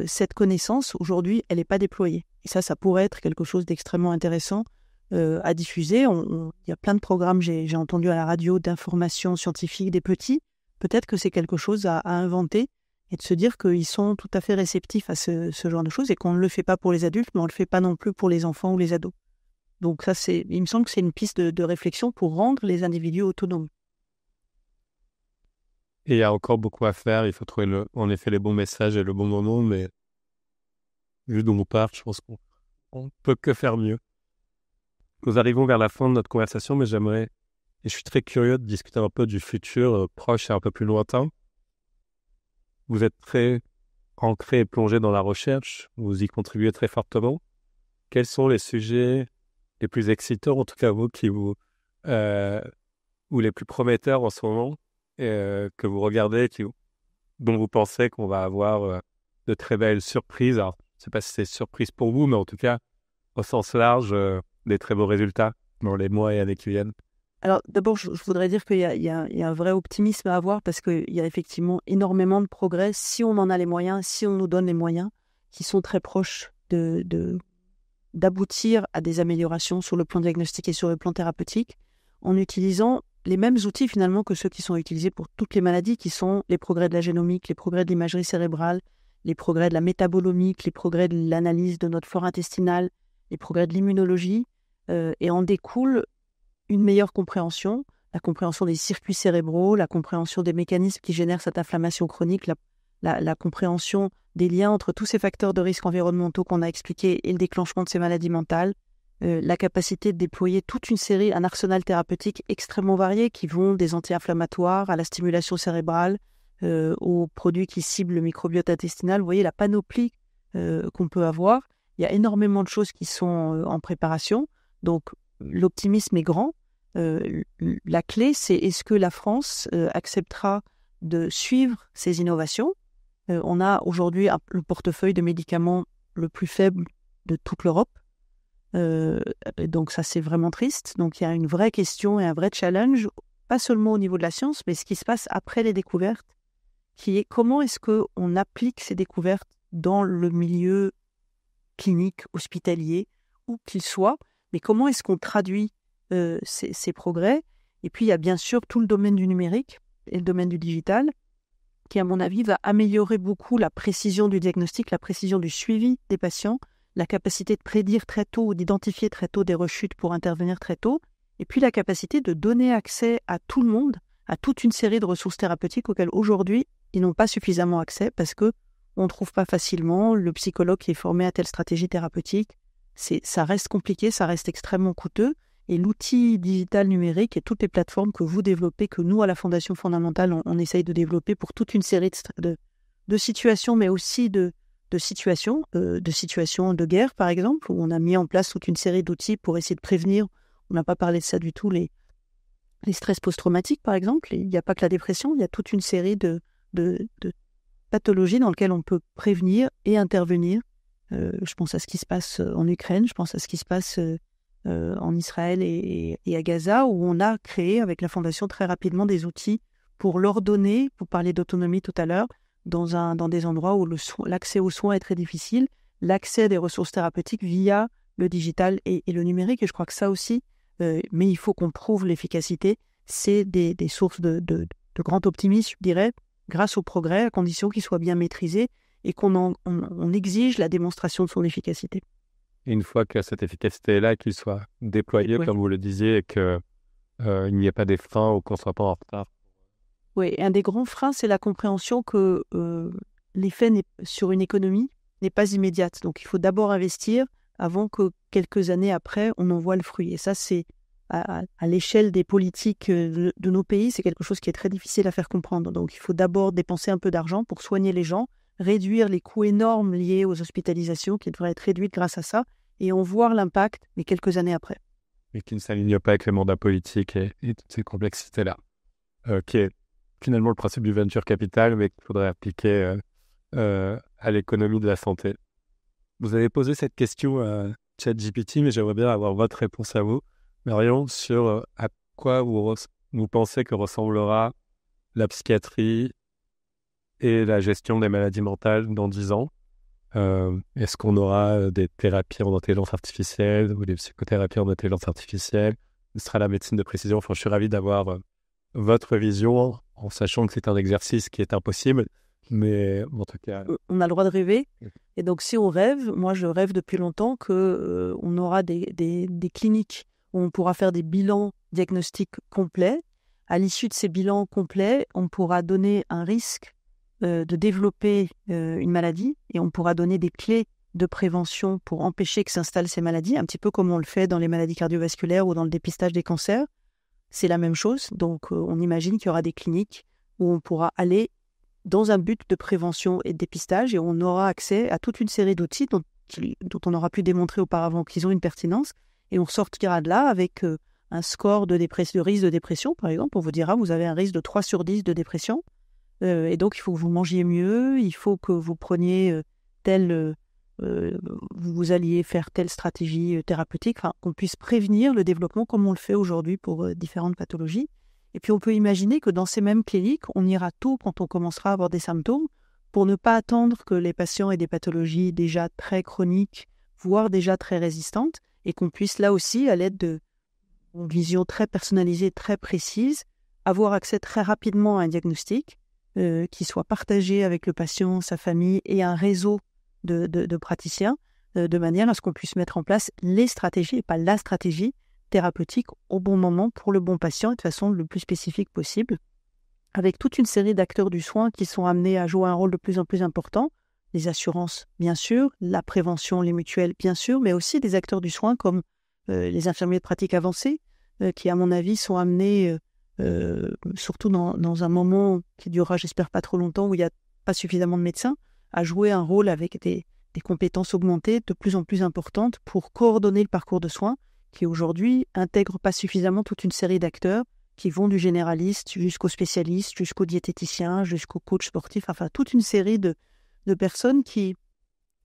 cette connaissance, aujourd'hui, elle n'est pas déployée. Et ça pourrait être quelque chose d'extrêmement intéressant à diffuser. Il y a plein de programmes, j'ai entendu à la radio, d'information scientifique des petits. Peut-être que c'est quelque chose à inventer et de se dire qu'ils sont tout à fait réceptifs à ce genre de choses et qu'on ne le fait pas pour les adultes, mais on ne le fait pas non plus pour les enfants ou les ados. Donc ça, il me semble que c'est une piste de réflexion pour rendre les individus autonomes. Et il y a encore beaucoup à faire. Il faut trouver en effet les bons messages et le bon moment, mais vu d'où on part, je pense qu'on ne peut que faire mieux. Nous arrivons vers la fin de notre conversation, mais et je suis très curieux de discuter un peu du futur proche et un peu plus lointain. Vous êtes très ancré et plongé dans la recherche, vous y contribuez très fortement. Quels sont les sujets les plus excitants, en tout cas vous, ou les plus prometteurs en ce moment, que vous regardez, dont vous pensez qu'on va avoir de très belles surprises? Alors, je ne sais pas si c'est surprise pour vous, mais en tout cas, au sens large, des très beaux résultats dans les mois et années qui viennent. Alors d'abord, je voudrais dire qu'il y a un vrai optimisme à avoir parce qu'il y a effectivement énormément de progrès si on en a les moyens, si on nous donne les moyens, qui sont très proches d'aboutir à des améliorations sur le plan diagnostique et sur le plan thérapeutique, en utilisant les mêmes outils finalement que ceux qui sont utilisés pour toutes les maladies, qui sont les progrès de la génomique, les progrès de l'imagerie cérébrale, les progrès de la métabolomique, les progrès de l'analyse de notre flore intestinale, les progrès de l'immunologie, et en découle une meilleure compréhension, la compréhension des circuits cérébraux, la compréhension des mécanismes qui génèrent cette inflammation chronique, la compréhension des liens entre tous ces facteurs de risque environnementaux qu'on a expliqués et le déclenchement de ces maladies mentales, la capacité de déployer toute une série, un arsenal thérapeutique extrêmement varié qui vont des anti-inflammatoires à la stimulation cérébrale, aux produits qui ciblent le microbiote intestinal. Vous voyez la panoplie qu'on peut avoir. Il y a énormément de choses qui sont en préparation. Donc, l'optimisme est grand. La clé, c'est est-ce que la France acceptera de suivre ces innovations? On a aujourd'hui le portefeuille de médicaments le plus faible de toute l'Europe. Donc ça, c'est vraiment triste. Donc il y a une vraie question et un vrai challenge, pas seulement au niveau de la science, mais ce qui se passe après les découvertes, qui est comment est-ce qu'on applique ces découvertes dans le milieu clinique, hospitalier, où qu'il soit, mais comment est-ce qu'on traduit ces progrès? Et puis, il y a bien sûr tout le domaine du numérique et le domaine du digital, qui, à mon avis, va améliorer beaucoup la précision du diagnostic, la précision du suivi des patients, la capacité de prédire très tôt ou d'identifier très tôt des rechutes pour intervenir très tôt, et puis la capacité de donner accès à tout le monde, à toute une série de ressources thérapeutiques auxquelles aujourd'hui, ils n'ont pas suffisamment accès parce qu'on ne trouve pas facilement le psychologue qui est formé à telle stratégie thérapeutique. Ça reste compliqué, ça reste extrêmement coûteux. Et l'outil digital numérique et toutes les plateformes que vous développez, que nous, à la Fondation Fondamentale, on essaye de développer pour toute une série de situations, mais aussi de situations de guerre, par exemple, où on a mis en place toute une série d'outils pour essayer de prévenir, on n'a pas parlé de ça du tout, les stress post-traumatiques, par exemple. Il n'y a pas que la dépression, il y a toute une série de pathologies dans lesquelles on peut prévenir et intervenir. Je pense à ce qui se passe en Ukraine, je pense à ce qui se passe en Israël et à Gaza, où on a créé avec la Fondation très rapidement des outils pour leur donner, pour parler d'autonomie tout à l'heure, dans des endroits où l'accès aux soins est très difficile, l'accès à des ressources thérapeutiques via le digital et le numérique. Et je crois que ça aussi, mais il faut qu'on prouve l'efficacité, c'est des sources de grand optimisme, je dirais, grâce au progrès, à condition qu'ils soient bien maîtrisés et qu'on exige la démonstration de son efficacité. Et une fois que cette efficacité est là, qu'il soit déployé, comme vous le disiez, et qu'il n'y ait pas des freins ou qu'on ne soit pas en retard. Oui, un des grands freins, c'est la compréhension que l'effet sur une économie n'est pas immédiate. Donc, il faut d'abord investir avant que quelques années après, on en voit le fruit. Et ça, c'est à l'échelle des politiques de nos pays, c'est quelque chose qui est très difficile à faire comprendre. Donc, il faut d'abord dépenser un peu d'argent pour soigner les gens, réduire les coûts énormes liés aux hospitalisations qui devraient être réduites grâce à ça, et en voir l'impact, mais quelques années après. Et qui ne s'aligne pas avec les mandats politiques et toutes ces complexités-là, qui est finalement le principe du venture capital, mais qu'il faudrait appliquer à l'économie de la santé. Vous avez posé cette question à ChatGPT, mais j'aimerais bien avoir votre réponse à vous, Marion, sur à quoi vous pensez que ressemblera la psychiatrie et la gestion des maladies mentales dans 10 ans. Est-ce qu'on aura des thérapies en intelligence artificielle ou des psychothérapies en intelligence artificielle? Ce sera la médecine de précision. Enfin, je suis ravi d'avoir votre vision, en sachant que c'est un exercice qui est impossible, mais en tout cas... On a le droit de rêver. Et donc, si on rêve, moi, je rêve depuis longtemps qu'on aura des cliniques où on pourra faire des bilans diagnostiques complets. À l'issue de ces bilans complets, on pourra donner un risque de développer une maladie et on pourra donner des clés de prévention pour empêcher que s'installent ces maladies, un petit peu comme on le fait dans les maladies cardiovasculaires ou dans le dépistage des cancers. C'est la même chose. Donc, on imagine qu'il y aura des cliniques où on pourra aller dans un but de prévention et de dépistage et on aura accès à toute une série d'outils dont on aura pu démontrer auparavant qu'ils ont une pertinence et on sortira de là avec un score de risque de dépression, par exemple. On vous dira, vous avez un risque de 3 sur 10 de dépression et donc il faut que vous mangiez mieux, il faut que vous preniez vous alliez faire telle stratégie thérapeutique, enfin, qu'on puisse prévenir le développement comme on le fait aujourd'hui pour différentes pathologies. Et puis on peut imaginer que dans ces mêmes cliniques, on ira tôt quand on commencera à avoir des symptômes pour ne pas attendre que les patients aient des pathologies déjà très chroniques, voire déjà très résistantes, et qu'on puisse là aussi, à l'aide d'une vision très personnalisée, très précise, avoir accès très rapidement à un diagnostic qui soit partagé avec le patient, sa famille et un réseau de praticiens, de manière à ce qu'on puisse mettre en place les stratégies, et pas la stratégie thérapeutique au bon moment pour le bon patient et de façon le plus spécifique possible, avec toute une série d'acteurs du soin qui sont amenés à jouer un rôle de plus en plus important, les assurances bien sûr, la prévention, les mutuelles bien sûr, mais aussi des acteurs du soin comme les infirmiers de pratique avancée, qui à mon avis sont amenés, surtout dans un moment qui durera j'espère pas trop longtemps, où il n'y a pas suffisamment de médecins, à jouer un rôle avec des compétences augmentées de plus en plus importantes pour coordonner le parcours de soins qui aujourd'hui intègre pas suffisamment toute une série d'acteurs qui vont du généraliste jusqu'au spécialiste, jusqu'au diététicien, jusqu'au coach sportif, enfin toute une série de personnes qu'il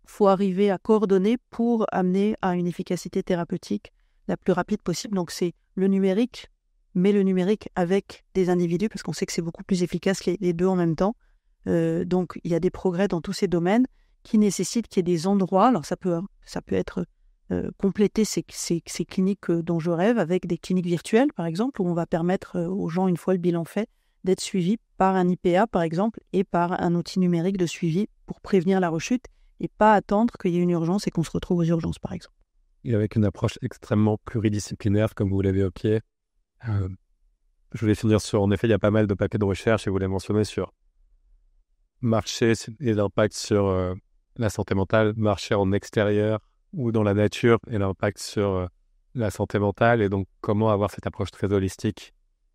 faut arriver à coordonner pour amener à une efficacité thérapeutique la plus rapide possible. Donc c'est le numérique, mais le numérique avec des individus, parce qu'on sait que c'est beaucoup plus efficace les deux en même temps. Donc il y a des progrès dans tous ces domaines qui nécessitent qu'il y ait des endroits, alors ça peut être compléter ces cliniques dont je rêve avec des cliniques virtuelles, par exemple, où on va permettre aux gens, une fois le bilan fait, d'être suivis par un IPA, par exemple, et par un outil numérique de suivi pour prévenir la rechute et pas attendre qu'il y ait une urgence et qu'on se retrouve aux urgences, par exemple. Et avec une approche extrêmement pluridisciplinaire, comme vous l'avez évoqué. Je voulais finir sur, en effet, il y a pas mal de papiers de recherche, et vous l'avez mentionné, sur marché et l'impact sur la santé mentale, marché en extérieur ou dans la nature et l'impact sur la santé mentale, et donc comment avoir cette approche très holistique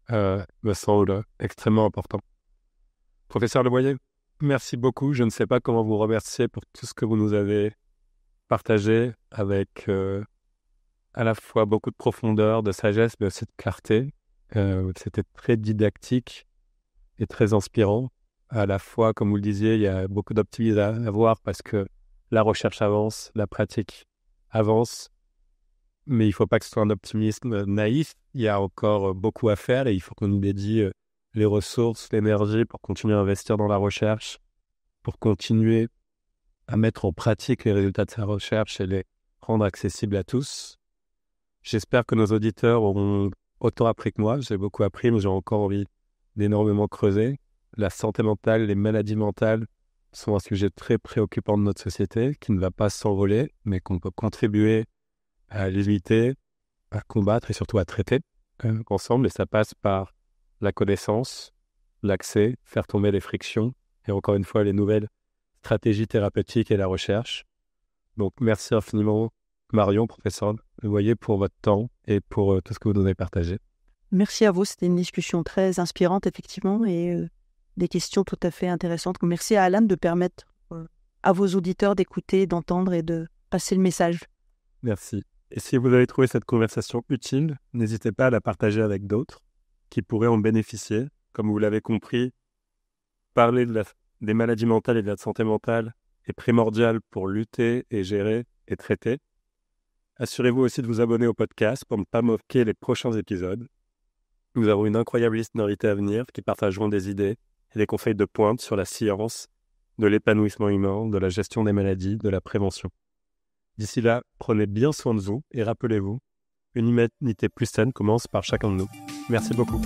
me semble extrêmement important. Professeur Lemoyer, merci beaucoup. Je ne sais pas comment vous remercier pour tout ce que vous nous avez partagé avec à la fois beaucoup de profondeur, de sagesse, mais aussi de clarté. C'était très didactique et très inspirant. À la fois, comme vous le disiez, il y a beaucoup d'optimisme à avoir parce que la recherche avance, la pratique avance, mais il ne faut pas que ce soit un optimisme naïf. Il y a encore beaucoup à faire et il faut qu'on nous dédie les ressources, l'énergie pour continuer à investir dans la recherche, pour continuer à mettre en pratique les résultats de sa recherche et les rendre accessibles à tous. J'espère que nos auditeurs auront autant appris que moi. J'ai beaucoup appris, mais j'ai encore envie d'énormément creuser. La santé mentale, les maladies mentales sont un sujet très préoccupant de notre société, qui ne va pas s'envoler, mais qu'on peut contribuer à limiter, à combattre et surtout à traiter ensemble. Et ça passe par la connaissance, l'accès, faire tomber les frictions et encore une fois les nouvelles stratégies thérapeutiques et la recherche. Donc merci infiniment Marion, professeur Loyer, pour votre temps et pour tout ce que vous nous avez partagé. Merci à vous, c'était une discussion très inspirante, effectivement, et des questions tout à fait intéressantes. Merci à Alan de permettre à vos auditeurs d'écouter, d'entendre et de passer le message. Merci. Et si vous avez trouvé cette conversation utile, n'hésitez pas à la partager avec d'autres qui pourraient en bénéficier. Comme vous l'avez compris, parler des maladies mentales et de la santé mentale est primordial pour lutter et gérer et traiter. Assurez-vous aussi de vous abonner au podcast pour ne pas manquer les prochains épisodes. Nous avons une incroyable liste d'invités à venir qui partageront des idées et des conseils de pointe sur la science, de l'épanouissement humain, de la gestion des maladies, de la prévention. D'ici là, prenez bien soin de vous et rappelez-vous, une humanité plus saine commence par chacun de nous. Merci beaucoup.